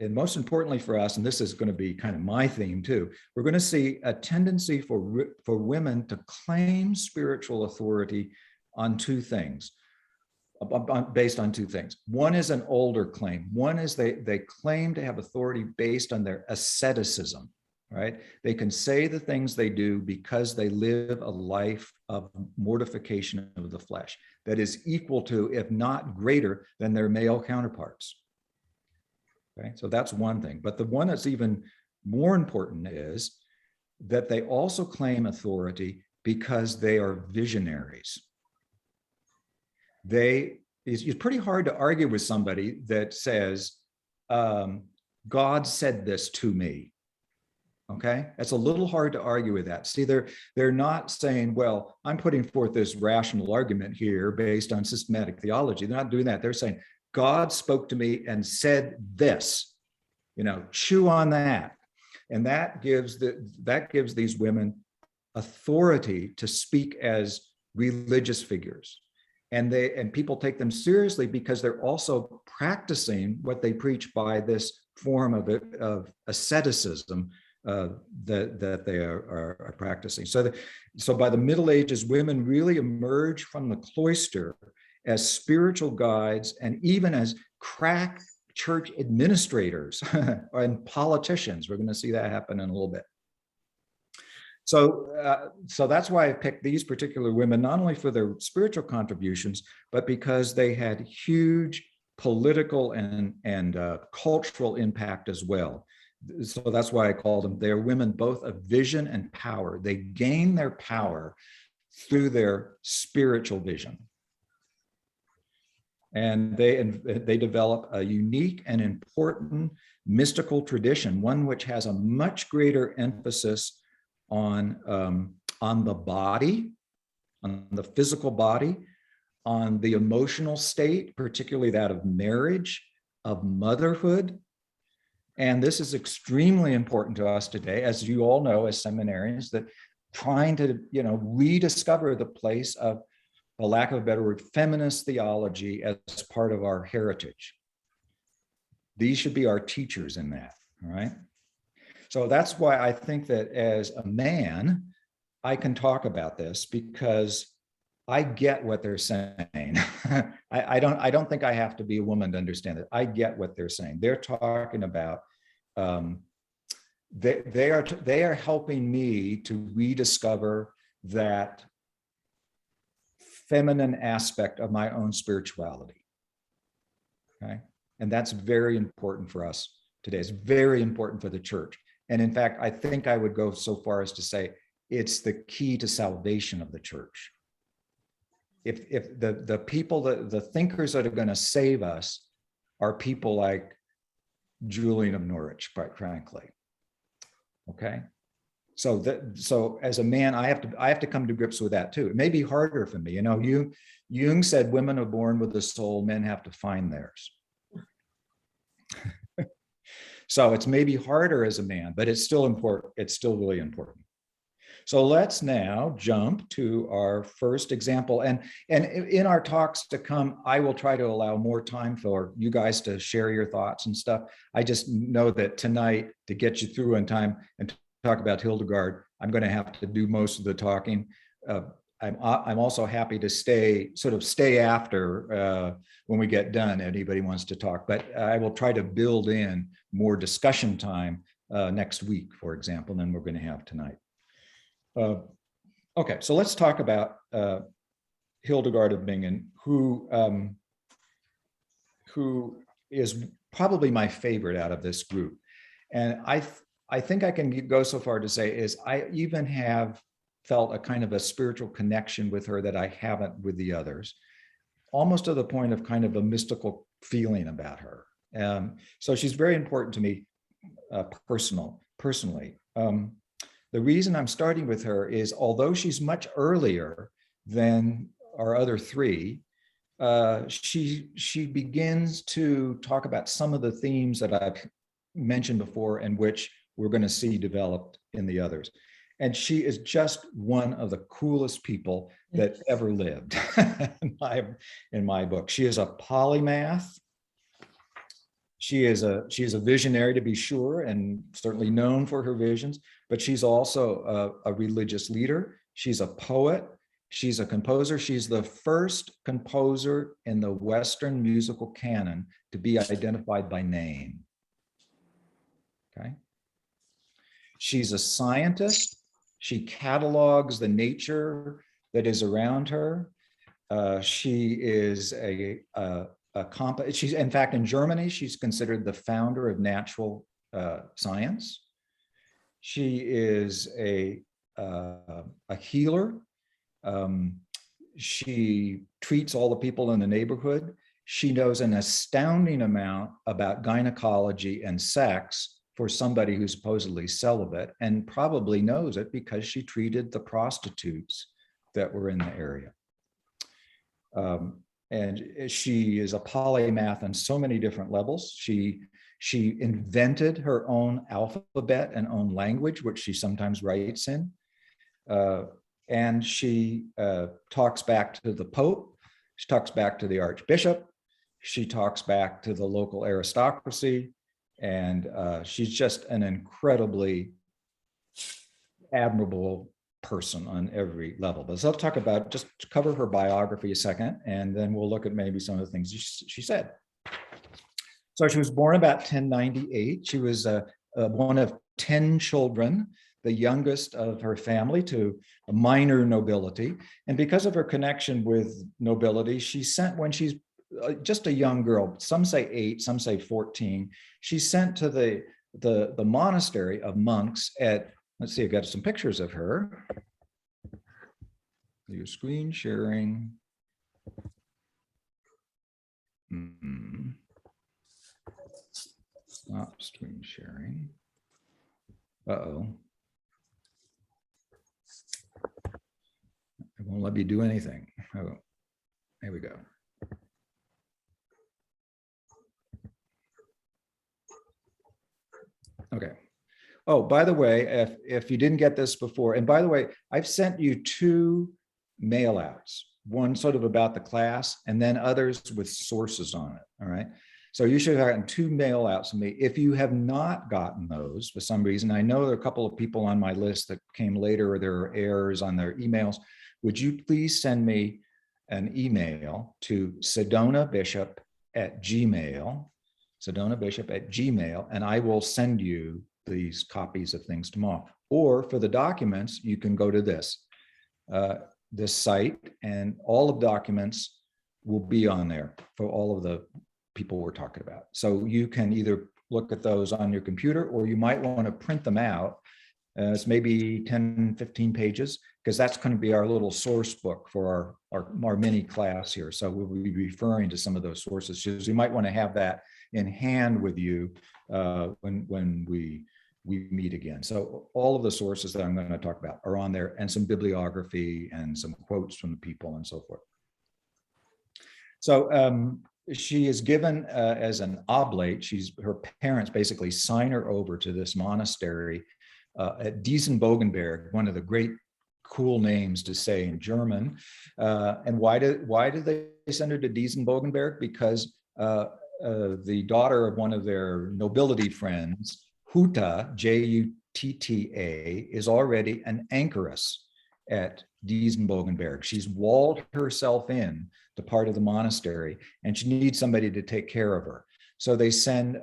And most importantly for us, and this is going to be kind of my theme too, we're going to see a tendency for women to claim spiritual authority on two things, based on two things. One is an older claim. One is they claim to have authority based on their asceticism, right? They can say the things they do because they live a life of mortification of the flesh that is equal to, if not greater than, their male counterparts. Okay, so that's one thing. But the one that's even more important is that they also claim authority because they are visionaries. It's pretty hard to argue with somebody that says, God said this to me. Okay, it's a little hard to argue with that. See, they're not saying, well, I'm putting forth this rational argument here based on systematic theology. They're not doing that. They're saying, God spoke to me and said this, chew on that. And that gives these women authority to speak as religious figures. And people take them seriously because they're also practicing what they preach by this form of asceticism that they are practicing. So by the Middle Ages, women really emerge from the cloister as spiritual guides and even as crack church administrators and politicians. We're going to see that happen in a little bit. So that's why I picked these particular women, not only for their spiritual contributions, but because they had huge political and cultural impact as well. So that's why I called them, they're women both of vision and power. They gain their power through their spiritual vision. And they develop a unique and important mystical tradition, one which has a much greater emphasis on the body, on the physical body, on the emotional state, particularly that of marriage, of motherhood. And this is extremely important to us today, as you all know, as seminarians, that trying to, rediscover the place of, for lack of a better word, feminist theology as part of our heritage. These should be our teachers in that, all right? So that's why I think that as a man, I can talk about this because I get what they're saying. I don't think I have to be a woman to understand it. I get what they're saying. They're talking about, they are helping me to rediscover that feminine aspect of my own spirituality. Okay, and that's very important for us today. It's very important for the church. And in fact, I think I would go so far as to say it's the key to salvation of the church. If the people, the thinkers that are going to save us are people like Julian of Norwich, quite frankly. Okay, so as a man, I have to come to grips with that too. It may be harder for me. Jung said women are born with a soul, men have to find theirs. So it's maybe harder as a man, but it's still important. It's still really important. So let's now jump to our first example. And in our talks to come, I will try to allow more time for you guys to share your thoughts and stuff. I just know that tonight, to get you through in time and talk about Hildegard, I'm going to have to do most of the talking. I'm also happy to stay after when we get done. Anybody wants to talk, but I will try to build in more discussion time next week, for example, than we're going to have tonight. Okay, so let's talk about Hildegard of Bingen, who is probably my favorite out of this group. And I think I can go so far to say is I even have felt a kind of a spiritual connection with her that I haven't with the others, almost to the point of kind of a mystical feeling about her. So she's very important to me personally. The reason I'm starting with her is, although she's much earlier than our other three, she begins to talk about some of the themes that I've mentioned before and which we're going to see developed in the others. And she is just one of the coolest people that ever lived in my book. She is a polymath. She is a visionary, to be sure, and certainly known for her visions, but she's also a religious leader. She's a poet. She's a composer. She's the first composer in the Western musical canon to be identified by name. Okay. She's a scientist. She catalogs the nature that is around her. She is she's, in fact, in Germany, she's considered the founder of natural science. She is a healer. She treats all the people in the neighborhood. She knows an astounding amount about gynecology and sex for somebody who's supposedly celibate, and probably knows it because she treated the prostitutes that were in the area. And she is a polymath on so many different levels. She She invented her own alphabet and own language, which she sometimes writes in. And she talks back to the Pope. She talks back to the Archbishop. She talks back to the local aristocracy. And she's just an incredibly admirable person on every level. But so I'll talk about, just to cover her biography a second, and then we'll look at maybe some of the things she said. So she was born about 1098. She was one of 10 children, the youngest of her family to a minor nobility. And because of her connection with nobility, she sent, when she's just a young girl, some say 8, some say 14, she's sent to the monastery of monks at, let's see, I've got some pictures of her. Your screen sharing. Stop screen sharing. Uh-oh. It won't let me do anything. Oh, there we go. Okay. Oh, by the way, if you didn't get this before, and by the way, I've sent you 2 mail outs, one sort of about the class and then others with sources on it. All right. So you should have gotten 2 mail outs from me. If you have not gotten those for some reason, I know there are a couple of people on my list that came later or there are errors on their emails. Would you please send me an email to sedonabishop@gmail.com, sedonabishop@gmail.com, and I will send you these copies of things tomorrow. Or for the documents, you can go to this site, and all of the documents will be on there for all of the people we're talking about. So you can either look at those on your computer, or you might want to print them out. It's maybe 10, 15 pages, because that's going to be our little source book for our mini class here. So we'll be referring to some of those sources. So you might want to have that in hand with you when we meet again. So all of the sources that I'm going to talk about are on there, and some bibliography and some quotes from the people and so forth. So she is given as an oblate. Her parents basically sign her over to this monastery at Diesenbogenberg, one of the great cool names to say in German. And why did they send her to Diesenbogenberg? Because the daughter of one of their nobility friends, Jutta, Jutta, is already an anchoress at Diesenbogenberg. She's walled herself in to part of the monastery, and she needs somebody to take care of her. So they send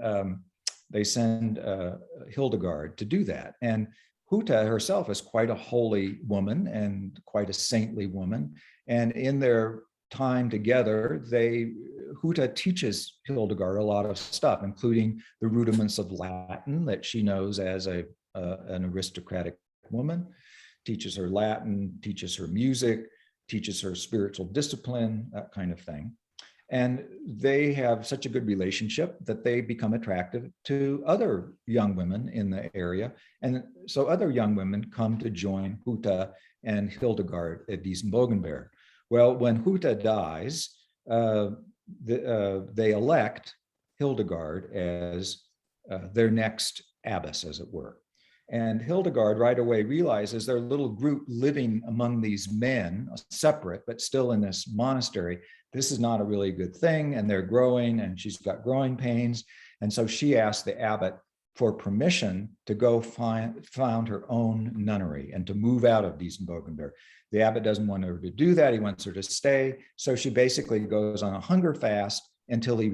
Hildegard to do that. And Jutta herself is quite a holy woman and quite a saintly woman. And in their time together, Jutta teaches Hildegard a lot of stuff, including the rudiments of Latin that she knows as an aristocratic woman, teaches her Latin, teaches her music, teaches her spiritual discipline, that kind of thing. And they have such a good relationship that they become attractive to other young women in the area. And so other young women come to join Jutta and Hildegard at Diesenbogenberg. Well, when Jutta dies, they elect Hildegard as their next abbess, as it were. And Hildegard right away realizes their little group living among these men, separate, but still in this monastery, this is not a really good thing, and they're growing, and she's got growing pains. And so she asked the abbot for permission to go found her own nunnery and to move out of Diesenbogenberg. The abbot doesn't want her to do that. He wants her to stay. So she basically goes on a hunger fast until he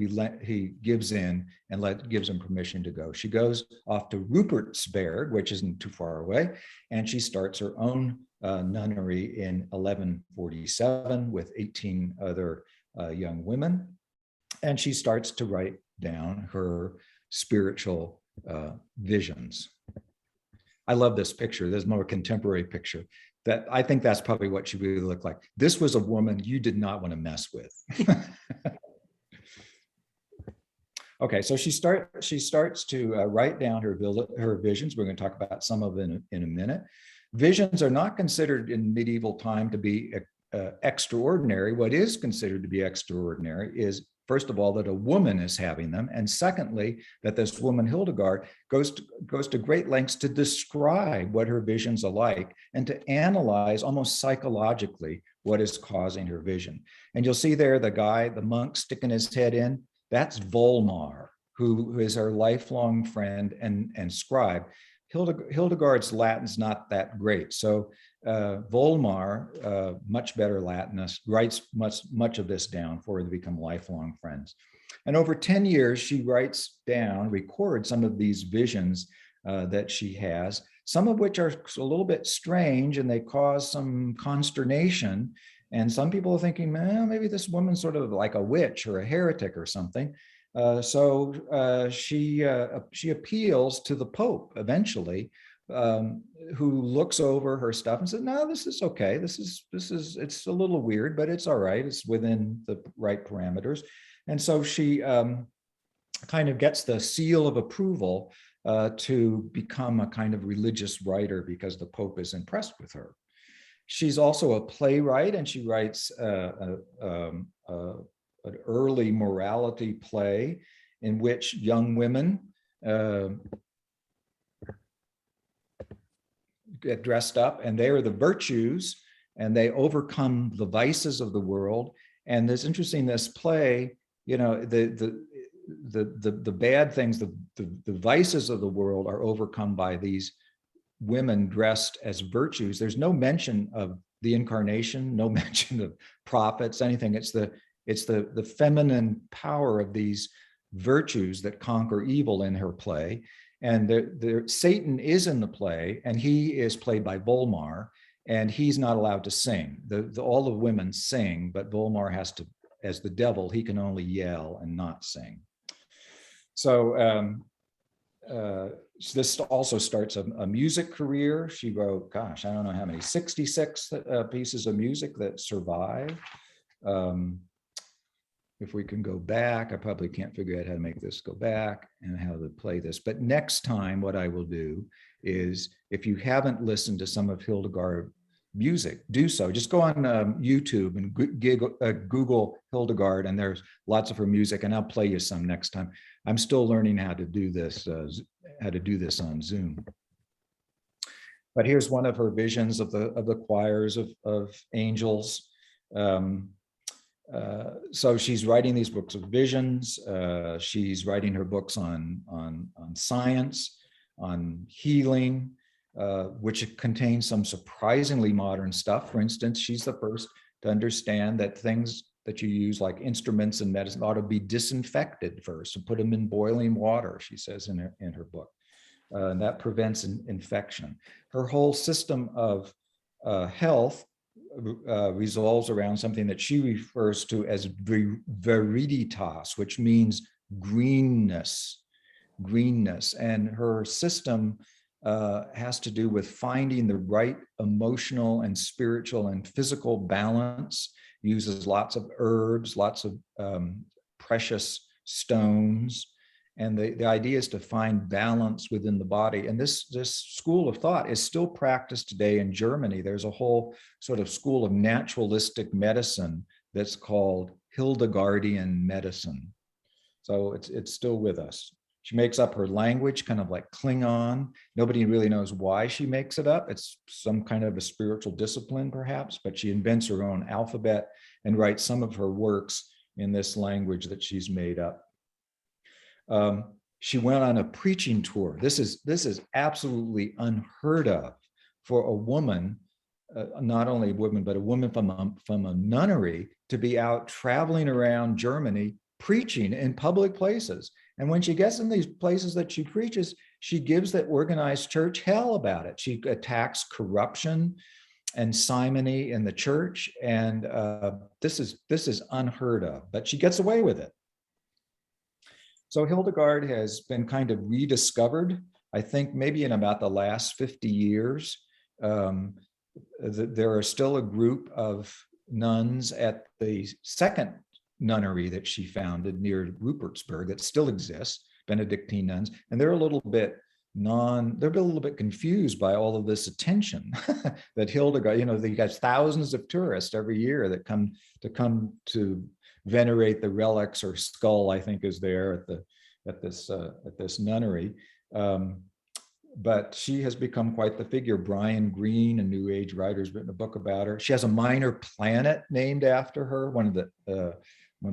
gives in and gives him permission to go. She goes off to Rupertsberg, which isn't too far away, and she starts her own nunnery in 1147 with 18 other young women. And she starts to write down her spiritual visions. I love this picture. There's a more contemporary picture. That I think that's probably what she really looked like. This was a woman you did not want to mess with. Okay, so she starts to write down her visions. We're going to talk about some of them in a minute. Visions are not considered in medieval time to be extraordinary. What is considered to be extraordinary is first of all, that a woman is having them, and secondly, that this woman Hildegard goes to great lengths to describe what her visions are like and to analyze almost psychologically what is causing her vision. And you'll see there the guy, the monk sticking his head in, that's Volmar, who is her lifelong friend and scribe. Hildegard's Latin's not that great. So Volmar, much better Latinist, writes much of this down for her to become lifelong friends. And over 10 years, she writes down, records some of these visions that she has, some of which are a little bit strange and they cause some consternation. And some people are thinking, well, maybe this woman's sort of like a witch or a heretic or something. So she appeals to the Pope eventually, who looks over her stuff and says, no, this is okay. It's a little weird, but it's all right. It's within the right parameters. And so she kind of gets the seal of approval to become a kind of religious writer because the Pope is impressed with her. She's also a playwright, and she writes an early morality play in which young women get dressed up, and they are the virtues, and they overcome the vices of the world. And it's interesting, this play, you know, the bad things, the vices of the world are overcome by these women dressed as virtues. There's no mention of the incarnation, no mention of prophets, anything. It's the feminine power of these virtues that conquer evil in her play. And Satan is in the play, and he is played by Volmar, and he's not allowed to sing. All the women sing, but Volmar has to, as the devil, he can only yell and not sing. So this also starts a music career. She wrote, gosh, I don't know how many, 66 pieces of music that survive. If we can go back, I probably can't figure out how to make this go back and how to play this. But next time, what I will do is, if you haven't listened to some of Hildegard music, do so. Just go on YouTube and Google Hildegard, and there's lots of her music, and I'll play you some next time. I'm still learning how to do this on Zoom. But here's one of her visions of the choirs of angels. So she's writing these books of visions. She's writing her books on science, on healing, which contains some surprisingly modern stuff. For instance, she's the first to understand that things that you use, like instruments in medicine, ought to be disinfected first and put them in boiling water, she says in her book. And that prevents infection. Her whole system of health resolves around something that she refers to as viriditas, which means greenness. And her system has to do with finding the right emotional and spiritual and physical balance, uses lots of herbs, lots of precious stones. And the idea is to find balance within the body. And this school of thought is still practiced today in Germany. There's a whole sort of school of naturalistic medicine that's called Hildegardian medicine. So it's still with us. She makes up her language, kind of like Klingon. Nobody really knows why she makes it up. It's some kind of a spiritual discipline, perhaps, but she invents her own alphabet and writes some of her works in this language that she's made up. She went on a preaching tour. This is absolutely unheard of for a woman, not only a woman, but a woman from a nunnery to be out traveling around Germany preaching in public places. And when she gets in these places that she preaches, she gives the organized church hell about it. She attacks corruption and simony in the church, and this is unheard of, but she gets away with it. So Hildegard has been kind of rediscovered, I think maybe in about the last 50 years. There are still a group of nuns at the second nunnery that she founded near Rupertsberg that still exists, Benedictine nuns, and they're a little bit confused by all of this attention that Hildegard, you know, you got thousands of tourists every year that come to venerate the relics or skull, I think is there at this nunnery. But she has become quite the figure. Brian Greene, a New Age writer, has written a book about her. She has a minor planet named after her. One of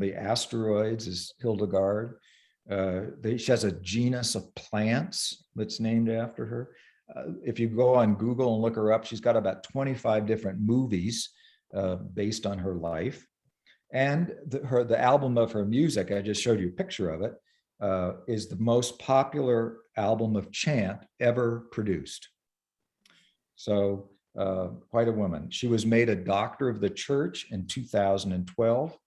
the asteroids is Hildegard. She has a genus of plants that's named after her. If you go on Google and look her up, she's got about 25 different movies based on her life. And the album of her music, I just showed you a picture of it, is the most popular album of chant ever produced. So quite a woman. She was made a doctor of the church in 2012.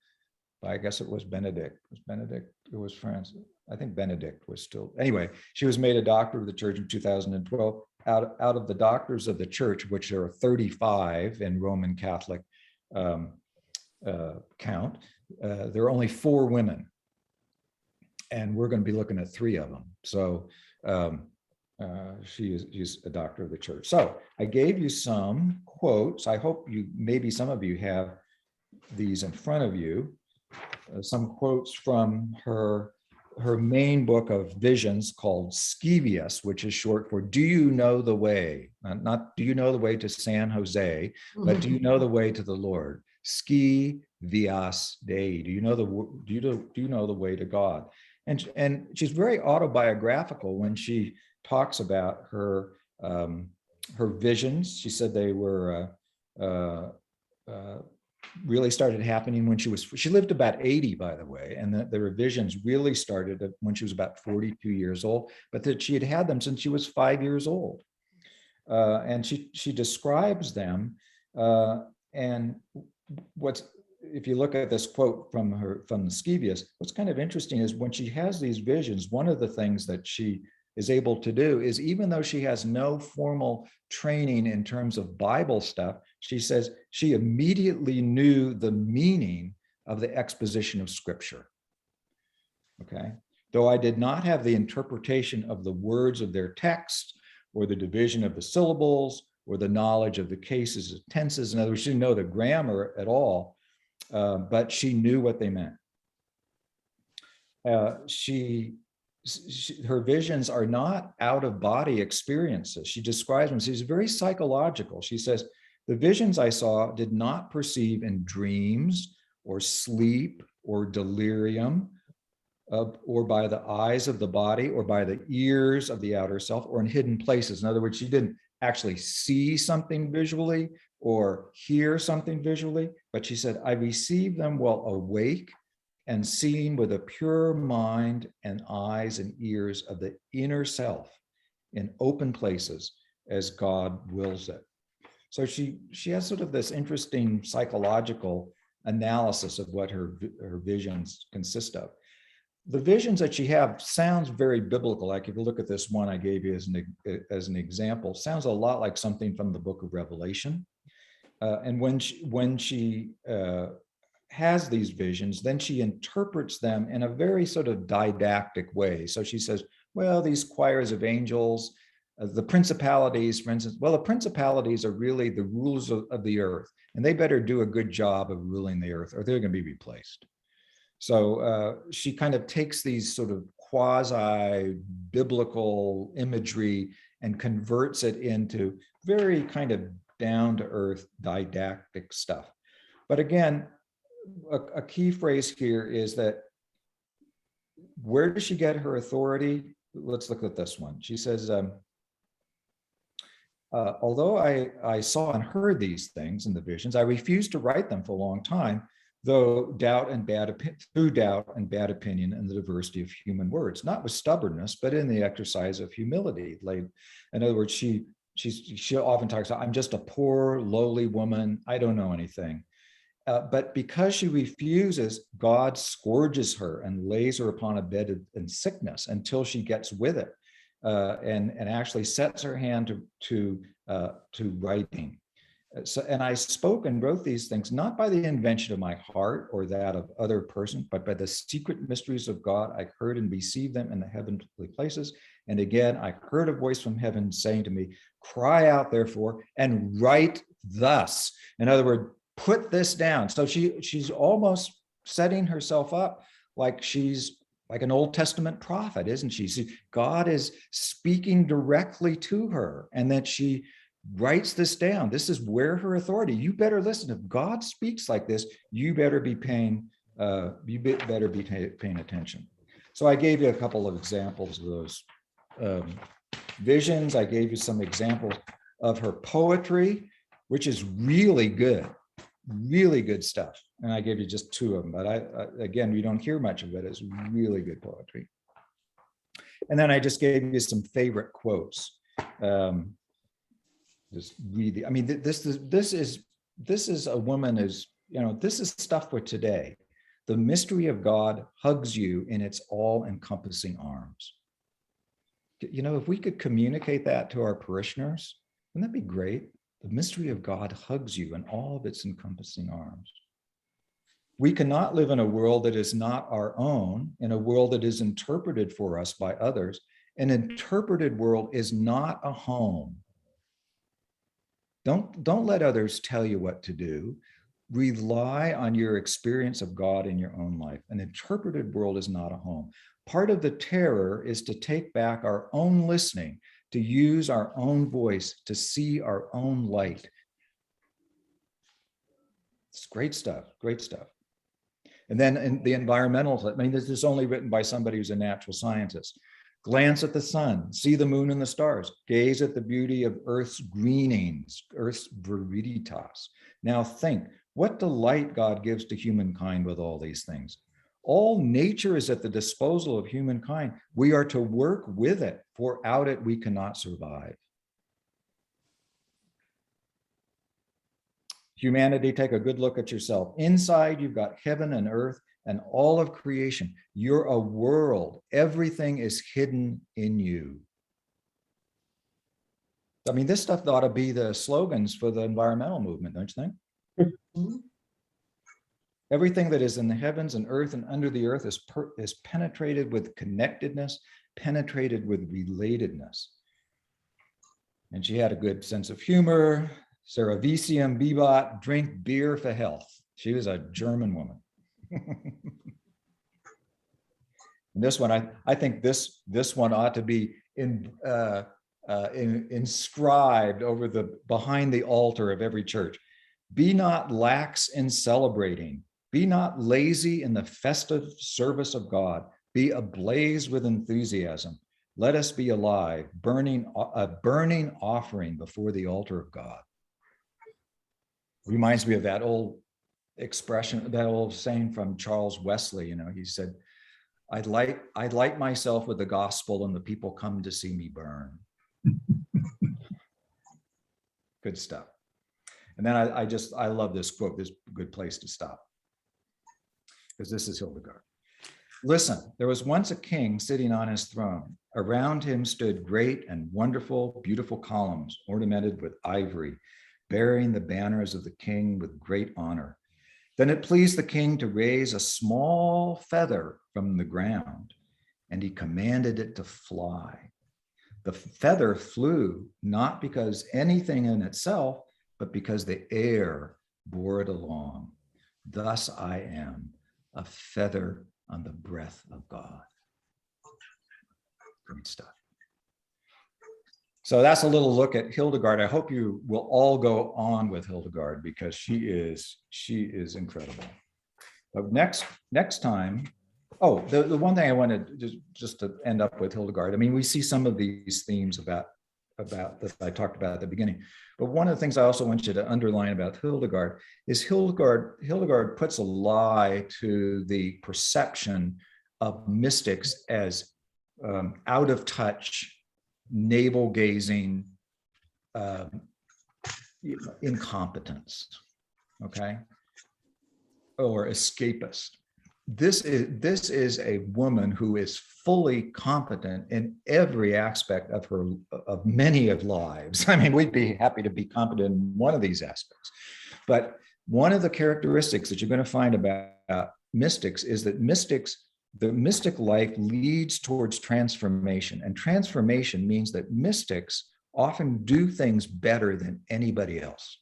I guess it was Benedict. It was Francis. I think Benedict was still. Anyway, she was made a doctor of the church in 2012. Out of the doctors of the church, which there are 35 in Roman Catholic count, there are only 4 women. And we're going to be looking at 3 of them. So she's a doctor of the church. So I gave you some quotes. I hope maybe some of you have these in front of you. Some quotes from her main book of visions called Scivias, which is short for "Do you know the way?" Not "Do you know the way to San Jose," but "Do you know the way to the Lord?" Scivias Dei. Do you know the way to God? And she's very autobiographical when she talks about her visions. She said they were really started happening when she lived about 80, by the way, and the revisions really started when she was about 42 years old, but that she had them since she was 5 years old. And she describes them. And if you look at this quote from the Scivias, what's kind of interesting is when she has these visions, one of the things that she is able to do is, even though she has no formal training in terms of Bible stuff, she says she immediately knew the meaning of the exposition of Scripture. Okay. Though I did not have the interpretation of the words of their text, or the division of the syllables, or the knowledge of the cases of tenses. In other words, she didn't know the grammar at all, but she knew what they meant. Her visions are not out-of-body experiences. She describes them. She's very psychological. She says, the visions I saw did not perceive in dreams or sleep or delirium, or by the eyes of the body, or by the ears of the outer self, or in hidden places. In other words, she didn't actually see something visually or hear something visually, but she said, I received them while awake and seeing with a pure mind and eyes and ears of the inner self in open places as God wills it. So she has sort of this interesting psychological analysis of what her visions consist of. The visions that she have sounds very biblical. Like if you look at this one I gave you as an example, sounds a lot like something from the book of Revelation. And when she has these visions, then she interprets them in a very sort of didactic way. So she says, well, these choirs of angels, the principalities, for instance, well, the principalities are really the rulers of the earth, and they better do a good job of ruling the earth or they're going to be replaced. So she kind of takes these sort of quasi-biblical imagery and converts it into very kind of down-to-earth didactic stuff. But again, a key phrase here is that where does she get her authority? Let's look at this one. She says, although I saw and heard these things in the visions, I refused to write them for a long time, through doubt and bad opinion and the diversity of human words, not with stubbornness, but in the exercise of humility. Like, in other words, she often talks about, I'm just a poor, lowly woman. I don't know anything. But because she refuses, God scourges her and lays her upon a bed in sickness until she gets with it, and actually sets her hand to writing. So, and I spoke and wrote these things not by the invention of my heart or that of other person, but by the secret mysteries of God. I heard and received them in the heavenly places. And again, I heard a voice from heaven saying to me, cry out therefore and write thus. In other words, put this down. So she's almost setting herself up like she's like an Old Testament prophet, isn't she? God is speaking directly to her, and that she writes this down. This is where her authority. You better listen. If God speaks like this, you better be paying attention. So I gave you a couple of examples of those visions. I gave you some examples of her poetry, which is really good stuff. And I gave you just two of them, but again, we don't hear much of it. It's really good poetry. And then I just gave you some favorite quotes. Just really, I mean, this is a woman is, you know, this is stuff for today. The mystery of God hugs you in its all-encompassing arms. You know, if we could communicate that to our parishioners, wouldn't that be great? The mystery of God hugs you in all of its encompassing arms. We cannot live in a world that is not our own, in a world that is interpreted for us by others. An interpreted world is not a home. Don't let others tell you what to do. Rely on your experience of God in your own life. An interpreted world is not a home. Part of the terror is to take back our own listening, to use our own voice, to see our own light. It's great stuff, great stuff. And then in the environmental, I mean, this is only written by somebody who's a natural scientist. Glance at the sun, see the moon and the stars, gaze at the beauty of Earth's greenings, Earth's viriditas. Now think, what delight God gives to humankind with all these things. All nature is at the disposal of humankind. We are to work with it, for without it we cannot survive. Humanity, take a good look at yourself. Inside, you've got heaven and earth and all of creation. You're a world. Everything is hidden in you. I mean, this stuff ought to be the slogans for the environmental movement, don't you think? Everything that is in the heavens and earth and under the earth is penetrated with connectedness, penetrated with relatedness. And she had a good sense of humor. Ceravicium vivat, drink beer for health. She was a German woman. And this one, I think this one ought to be inscribed over the behind the altar of every church. Be not lax in celebrating. Be not lazy in the festive service of God. Be ablaze with enthusiasm. Let us be alive, a burning offering before the altar of God. Reminds me of that old expression, that old saying from Charles Wesley. You know, he said, I'd light myself with the gospel and the people come to see me burn. Good stuff. And then I love this quote. This is a good place to stop, because this is Hildegard. Listen, there was once a king sitting on his throne. Around him stood great and wonderful, beautiful columns ornamented with ivory, bearing the banners of the king with great honor. Then it pleased the king to raise a small feather from the ground, and he commanded it to fly. The feather flew not because anything in itself, but because the air bore it along. Thus I am, a feather on the breath of God. Great stuff. So that's a little look at Hildegard. I hope you will all go on with Hildegard, because she is incredible. But next time, the one thing I wanted just to end up with Hildegard. I mean, we see some of these themes about that I talked about at the beginning. But one of the things I also want you to underline about Hildegard is Hildegard puts a lie to the perception of mystics as out of touch, navel gazing, incompetence, okay, or escapist. This is a woman who is fully competent in every aspect of many of lives. I mean, we'd be happy to be competent in one of these aspects, but one of the characteristics that you're going to find about mystics is that the mystic life leads towards transformation, and transformation means that mystics often do things better than anybody else.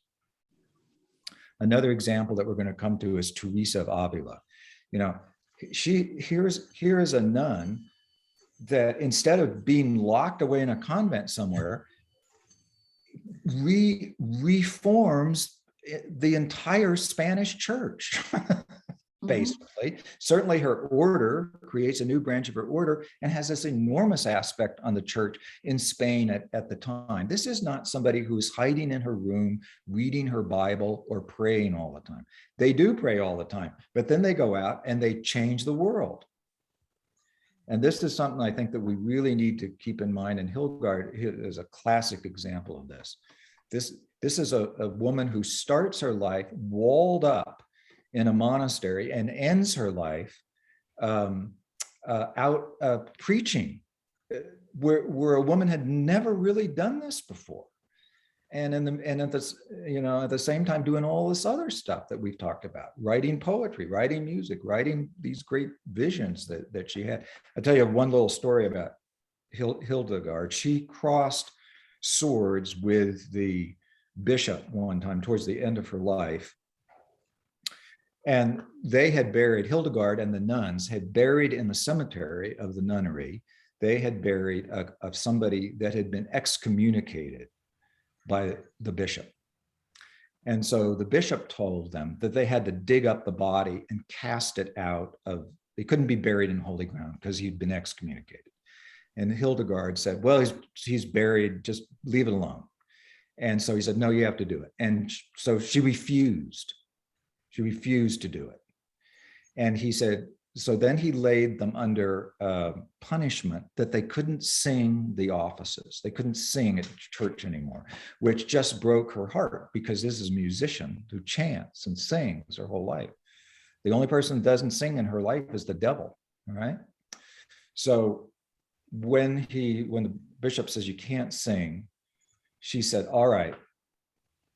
Another example that we're going to come to is Teresa of Avila. You know, here is a nun that instead of being locked away in a convent somewhere, reforms the entire Spanish church. Basically, certainly her order creates a new branch of her order and has this enormous aspect on the church in Spain at the time. This is not somebody who's hiding in her room, reading her Bible or praying all the time. They do pray all the time, but then they go out and they change the world. And this is something I think that we really need to keep in mind. And Hildegard is a classic example of this. This is a woman who starts her life walled up in a monastery and ends her life out preaching, where a woman had never really done this before, and at the same time doing all this other stuff that we've talked about, writing poetry, writing music, writing these great visions that she had. I'll tell you one little story about Hildegard. She crossed swords with the bishop one time towards the end of her life. And they had buried, Hildegard and the nuns had buried in the cemetery of the nunnery, they had buried of somebody that had been excommunicated by the bishop. And so the bishop told them that they had to dig up the body and cast it out of, they couldn't be buried in holy ground because he'd been excommunicated. And Hildegard said, well, he's buried, just leave it alone. And so he said, no, you have to do it. And so she refused. She refused to do it. And he said, so then he laid them under punishment that they couldn't sing the offices. They couldn't sing at church anymore, which just broke her heart because this is a musician who chants and sings her whole life. The only person that doesn't sing in her life is the devil, all right? So when the bishop says you can't sing, she said, all right,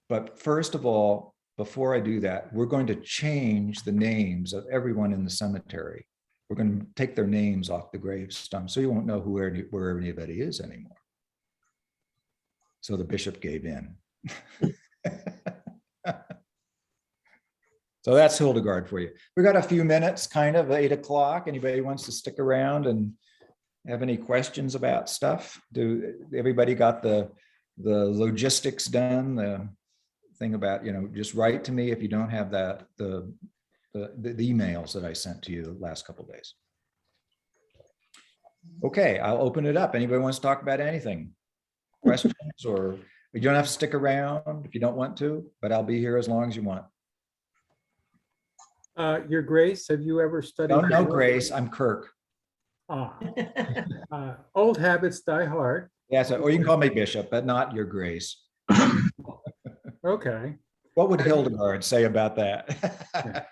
but first of all, before I do that, we're going to change the names of everyone in the cemetery. We're going to take their names off the gravestone so you won't know where anybody is anymore. So the bishop gave in. So that's Hildegard for you. We got a few minutes, kind of 8 o'clock. Anybody wants to stick around and have any questions about stuff? Everybody got the logistics done? The thing about, just write to me if you don't have that, the emails that I sent to you the last couple of days. Okay, I'll open it up. Anybody wants to talk about anything? Questions, or you don't have to stick around if you don't want to, but I'll be here as long as you want. Your Grace, have you ever studied? No, Grace, I'm Kirk. Old habits die hard. Yes, or you can call me Bishop, but not Your Grace. Okay. What would Hildegard say about that?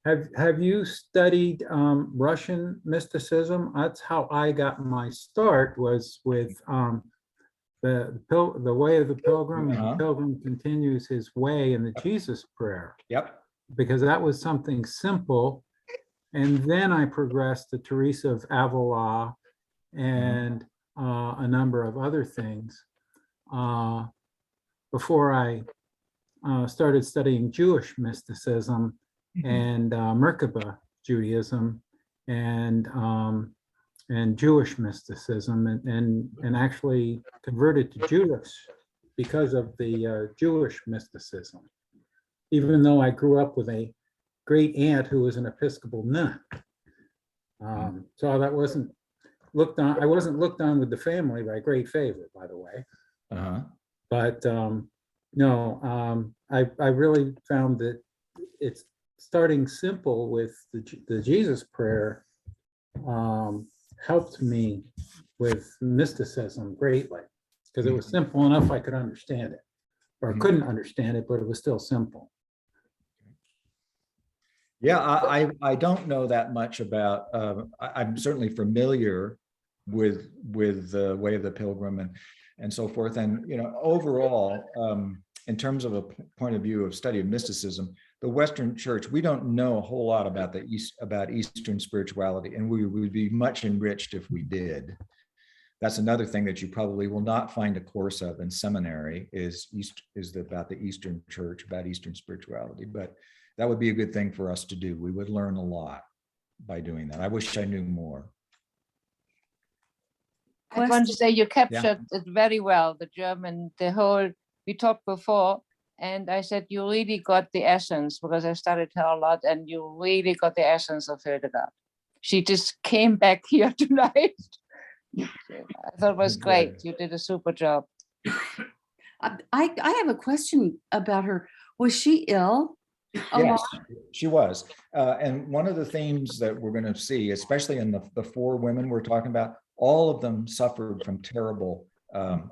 Have you studied Russian mysticism? That's how I got my start, was with the Way of the Pilgrim. And the Pilgrim continues his way in the Jesus Prayer. Yep. Because that was something simple. And then I progressed to Teresa of Avila and a number of other things before I started studying Jewish mysticism and Merkaba Judaism and Jewish mysticism, and actually converted to Jewish because of the Jewish mysticism, even though I grew up with a great aunt who was an Episcopal nun. So that wasn't looked on. I wasn't looked on with the family by great favor, by the way. But no, I really found that it's starting simple with the Jesus Prayer helped me with mysticism greatly, because it was simple enough I could understand it, or I couldn't understand it, but it was still simple. Yeah, I don't know that much about, I'm certainly familiar with the Way of the Pilgrim and so forth. And, overall, in terms of a point of view of study of mysticism, the Western Church, we don't know a whole lot about about Eastern spirituality, and we would be much enriched if we did. That's another thing that you probably will not find a course of in seminary is about the Eastern Church, about Eastern spirituality. But that would be a good thing for us to do. We would learn a lot by doing that. I wish I knew more. I want to say you Yeah. captured it very well, the German, the whole, we talked before, and I said, you really got the essence, because I studied her a lot, and you really got the essence of Hildegard. She just came back here tonight. I thought it was Good. great. You did a super job. I have a question about her. Was she ill? a Yes, lot? she was. And one of the themes that we're going to see, especially in the four women we're talking about, all of them suffered from terrible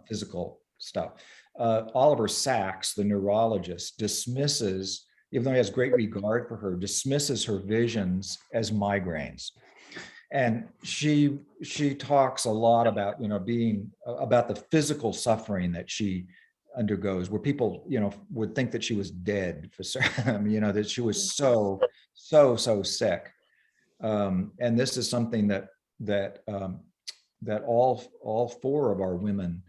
physical stuff. Oliver Sacks, the neurologist, dismisses, even though he has great regard for her, dismisses her visions as migraines. And she talks a lot about, being about the physical suffering that she undergoes, where people, would think that she was dead for certain, that she was so sick. And this is something that all four of our women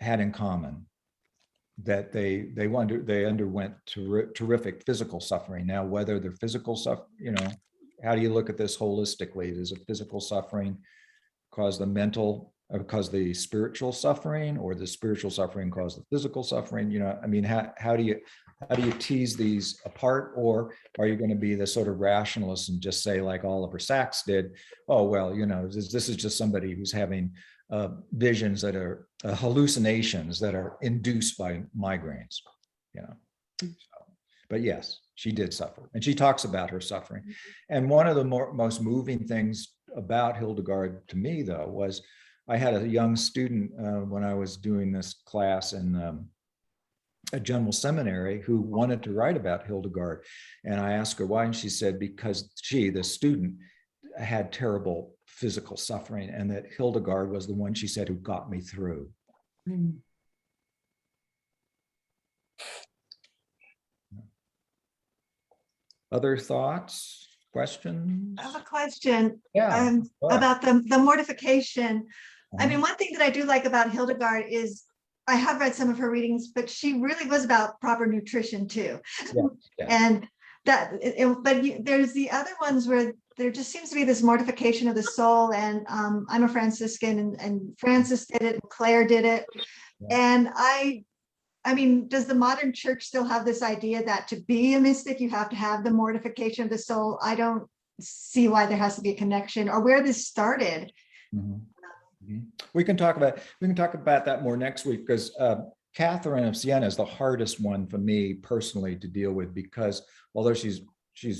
had in common, that they underwent terrific physical suffering. Now, whether their physical suffering, how do you look at this holistically? Does a physical suffering cause the mental, or cause the spiritual suffering, or the spiritual suffering cause the physical suffering? How do you tease these apart? Or are you going to be the sort of rationalist and just say, like Oliver Sacks did, oh, well, this is just somebody who's having visions that are hallucinations that are induced by migraines, But yes, she did suffer, and she talks about her suffering. And one of the most moving things about Hildegard to me, though, was I had a young student when I was doing this class in a general seminary who wanted to write about Hildegard. And I asked her why, and she said, because she, the student, had terrible physical suffering, and that Hildegard was the one, she said, who got me through. Other thoughts, questions? I have a question Yeah. about the mortification. I mean, one thing that I do like about Hildegard is I have read some of her readings, but she really was about proper nutrition too. Yeah. And there's the other ones where there just seems to be this mortification of the soul. And I'm a Franciscan, and Francis did it, and Claire did it. Yeah. And I mean, does the modern church still have this idea that to be a mystic, you have to have the mortification of the soul? I don't see why there has to be a connection, or where this started. We can talk about that more next week, because Catherine of Siena is the hardest one for me personally to deal with, because although she's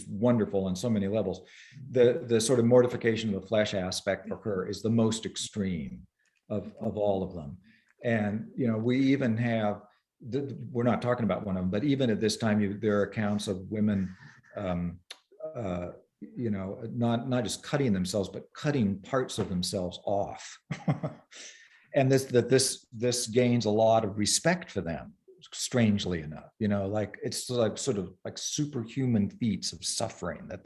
wonderful on so many levels, the sort of mortification of the flesh aspect for her is the most extreme of all of them. And we even have, we're not talking about one of them, but even at this time, there are accounts of women, not just cutting themselves, but cutting parts of themselves off. And this gains a lot of respect for them, strangely enough. It's like sort of like superhuman feats of suffering that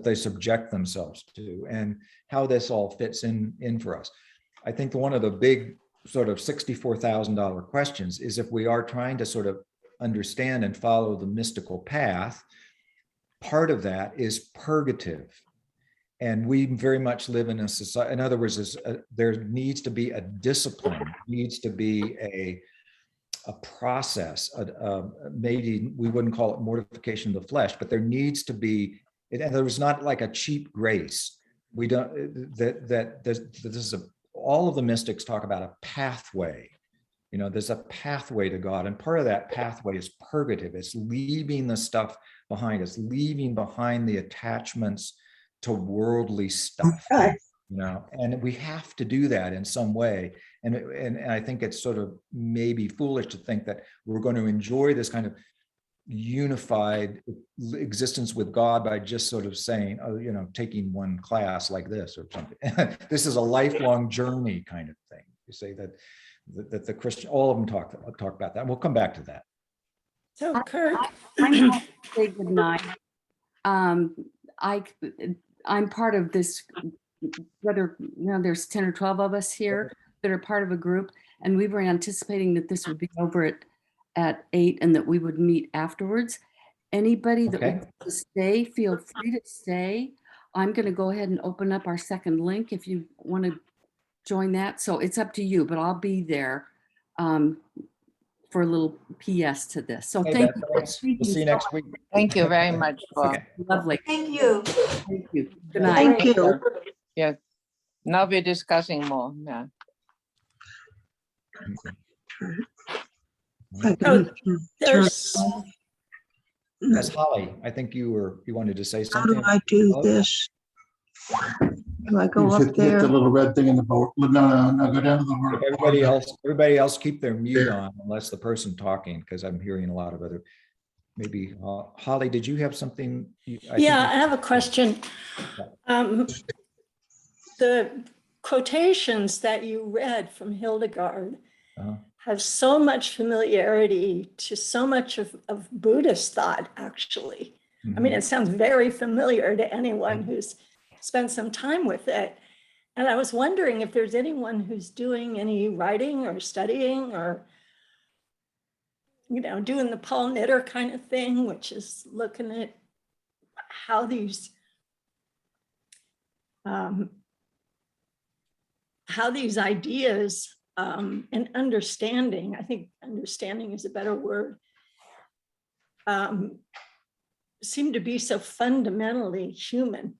they subject themselves to, and how this all fits in for us. I think one of the big sort of $64,000 questions is, if we are trying to sort of understand and follow the mystical path, part of that is purgative. And we very much live in a society, in other words, there needs to be a discipline, needs to be a process, maybe we wouldn't call it mortification of the flesh, but there needs to be, and there was not like a cheap grace. We don't, this is all of the mystics talk about a pathway. There's a pathway to God, and part of that pathway is purgative. It's leaving the stuff behind. It's leaving behind the attachments to worldly stuff. And we have to do that in some way. And I think it's sort of maybe foolish to think that we're going to enjoy this kind of unified existence with God by just sort of saying, taking one class like this or something. This is a lifelong journey kind of thing. You say that the Christian, all of them talk about that. We'll come back to that. So Kirk, I'm going to say goodnight. I'm part of this, whether there's 10 or 12 of us here that are part of a group, and we were anticipating that this would be over at 8 and that we would meet afterwards. Anybody that Okay. wants to stay, feel free to stay. I'm going to go ahead and open up our second link if you want to join that. So it's up to you, but I'll be there for a little PS to this. So Hey, thank Beth, you. thanks. Thank We'll you see you so next week. Thank you very much for. Okay. Lovely. Thank you. Thank you. Good night. Thank you. Yeah. Now we're discussing more. Yeah. Oh, there's, Yes, Holly, I think you wanted to say how do something. I do Hello? this? Do I go You up hit the there? little red thing in the boat. No, go down to the word. Everybody else keep their mute on unless the person talking, because I'm hearing a lot of other, maybe, Holly, did you have something? Yeah, I have a question. The quotations that you read from Hildegard Uh-huh. have so much familiarity to so much of Buddhist thought, actually. I mean, it sounds very familiar to anyone who's spent some time with it. And I was wondering if there's anyone who's doing any writing or studying or, doing the Paul Knitter kind of thing, which is looking at how these ideas and understanding, I think understanding is a better word, seem to be so fundamentally human,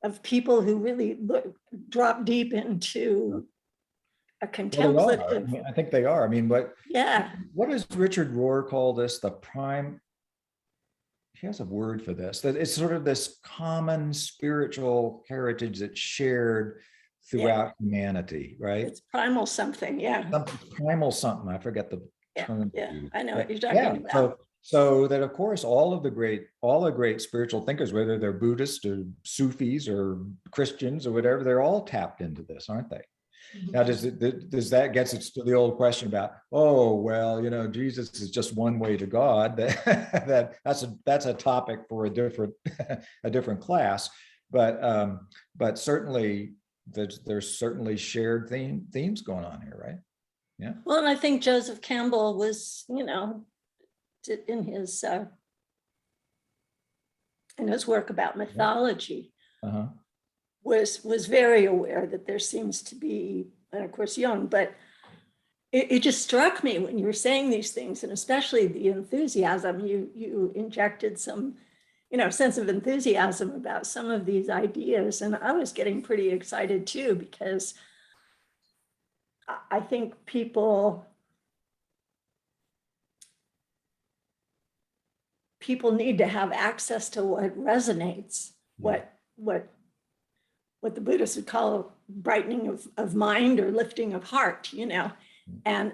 of people who really drop deep into a Well, contemplative. I think they are. I mean, what does Richard Rohr call this? The prime, he has a word for this, that it's sort of this common spiritual heritage that's shared throughout humanity, right? It's primal something, yeah. Primal something, I forget the term. Yeah, I know what you're talking about. So that, of course, all the great spiritual thinkers, whether they're Buddhists or Sufis or Christians or whatever, they're all tapped into this, aren't they? Now, does that gets us to the old question about, oh, well, Jesus is just one way to God? That's a topic for a different class, but certainly there's certainly shared themes going on here, right? Yeah. Well, and I think Joseph Campbell was, in his work about mythology, was very aware that there seems to be, and of course Jung, but it just struck me when you were saying these things, and especially the enthusiasm, you injected some, sense of enthusiasm about some of these ideas. And I was getting pretty excited too, because I think people need to have access to what resonates, what the Buddhists would call brightening of mind or lifting of heart, and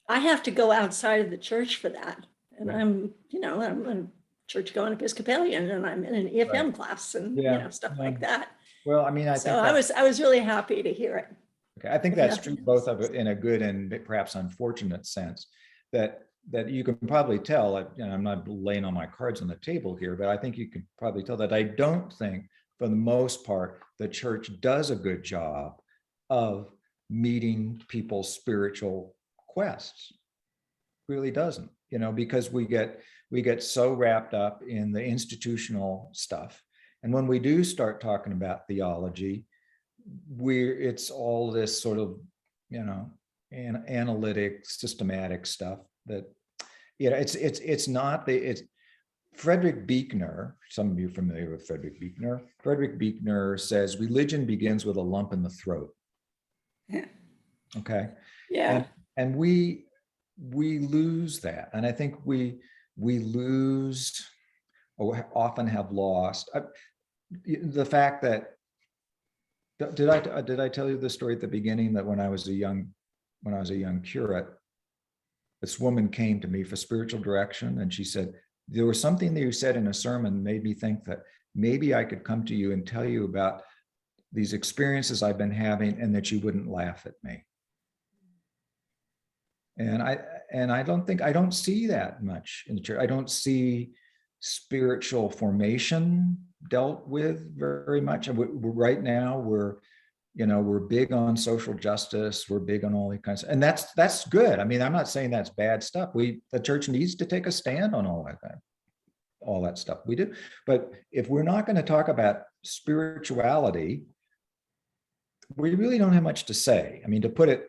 I have to go outside of the church for that. And I'm a church-going Episcopalian, and I'm in an EFM class and stuff like that. Well, I mean, I was really happy to hear it. Okay, I think that's true both of it in a good and perhaps unfortunate sense, that you can probably tell, I'm not laying all my cards on the table here, but I think you can probably tell that I don't think, for the most part, the church does a good job of meeting people's spiritual quests. Really doesn't, because we get so wrapped up in the institutional stuff. And when we do start talking about theology, it's all this sort of, analytic, systematic stuff that, it's not it's Frederick Buechner. Some of you are familiar with Frederick Buechner. Frederick Buechner says religion begins with a lump in the throat. Yeah. Okay. Yeah. And we lose that. And I think we lose, or often have lost, the fact that, did I tell you the story at the beginning that when I was a young curate, this woman came to me for spiritual direction, and she said, there was something that you said in a sermon made me think that maybe I could come to you and tell you about these experiences I've been having, and that you wouldn't laugh at me. And I don't see that much in the church. I don't see spiritual formation dealt with very much. And right now we're We're big on social justice. We're big on all these kinds, and that's good. I mean, I'm not saying that's bad stuff. The church needs to take a stand on all that stuff. We do. But if we're not going to talk about spirituality, we really don't have much to say. I mean, to put it,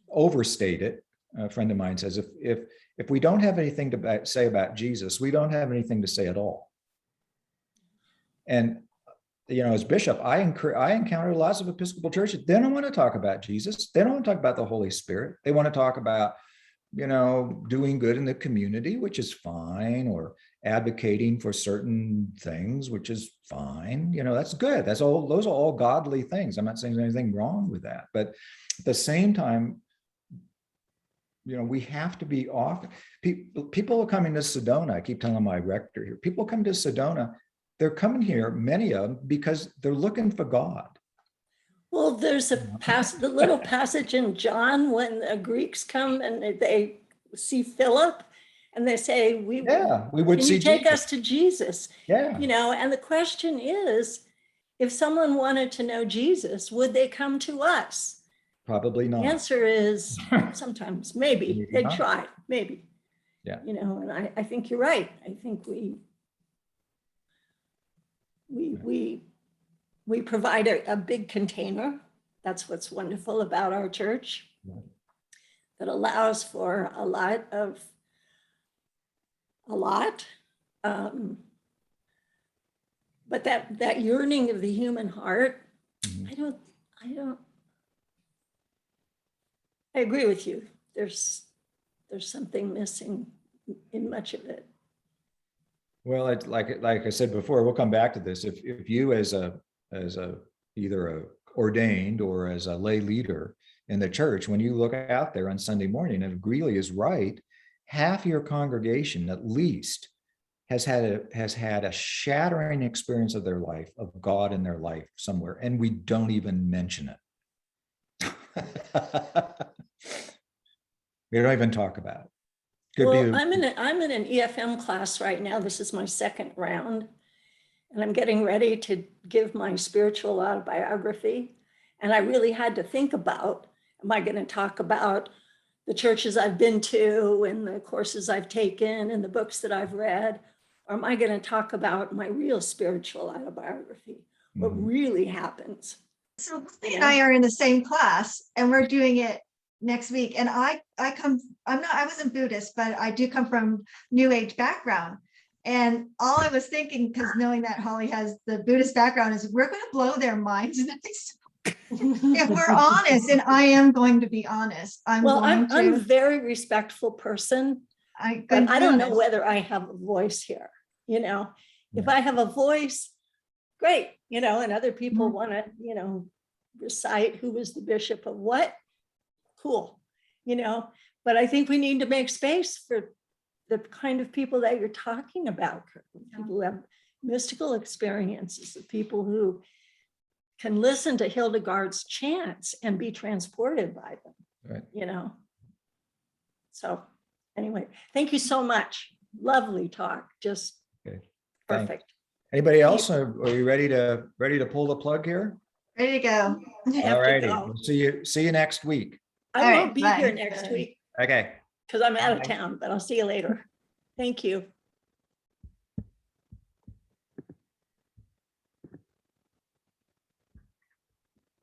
overstate it. A friend of mine says, if we don't have anything to say about Jesus, we don't have anything to say at all. And as bishop, I encounter lots of Episcopal churches. They don't want to talk about Jesus. They don't want to talk about the Holy Spirit. They want to talk about, doing good in the community, which is fine, or advocating for certain things, which is fine. That's good. Those are all godly things. I'm not saying there's anything wrong with that. But at the same time, we have to be off. People are coming to Sedona. I keep telling my rector here, people come to Sedona. They're coming here, many of them, because they're looking for God. Well, there's the little passage in John when the Greeks come and they see Philip and they say, we would see take Jesus. Us to Jesus. Yeah. And the question is, if someone wanted to know Jesus, would they come to us? Probably not. The answer is sometimes, maybe. They try, maybe. Yeah. And I think you're right. I think we provide a big container. That's what's wonderful about our church. That allows for a lot. But that yearning of the human heart, I agree with you. There's something missing in much of it. Well, like I said before, we'll come back to this. If you as either a ordained or as a lay leader in the church, when you look out there on Sunday morning, and Greeley is right, half your congregation at least has had a shattering experience of their life, of God in their life somewhere, and we don't even mention it. We don't even talk about it. Well, I'm in an EFM class right now. This is my second round, and I'm getting ready to give my spiritual autobiography. And I really had to think about, am I going to talk about the churches I've been to and the courses I've taken and the books that I've read? Or am I going to talk about my real spiritual autobiography, what really happens? So Lee and I are in the same class, and we're doing it next week. And I wasn't Buddhist, but I do come from New Age background. And all I was thinking, because knowing that Holly has the Buddhist background, is we're going to blow their minds next. If we're honest, and I am going to be honest. I'm a very respectful person, but I don't know whether I have a voice here. If I have a voice, great, and other people want to, recite who was the bishop of what, cool, but I think we need to make space for the kind of people that you're talking about, people who have mystical experiences, the people who can listen to Hildegard's chants and be transported by them, right. So anyway, thank you so much. Lovely talk, just perfect. Thanks. Anybody else? Are you ready to pull the plug here? Ready to go. All righty. We'll see you next week. I won't be here next week. Okay. Because I'm out of town, but I'll see you later. Thank you.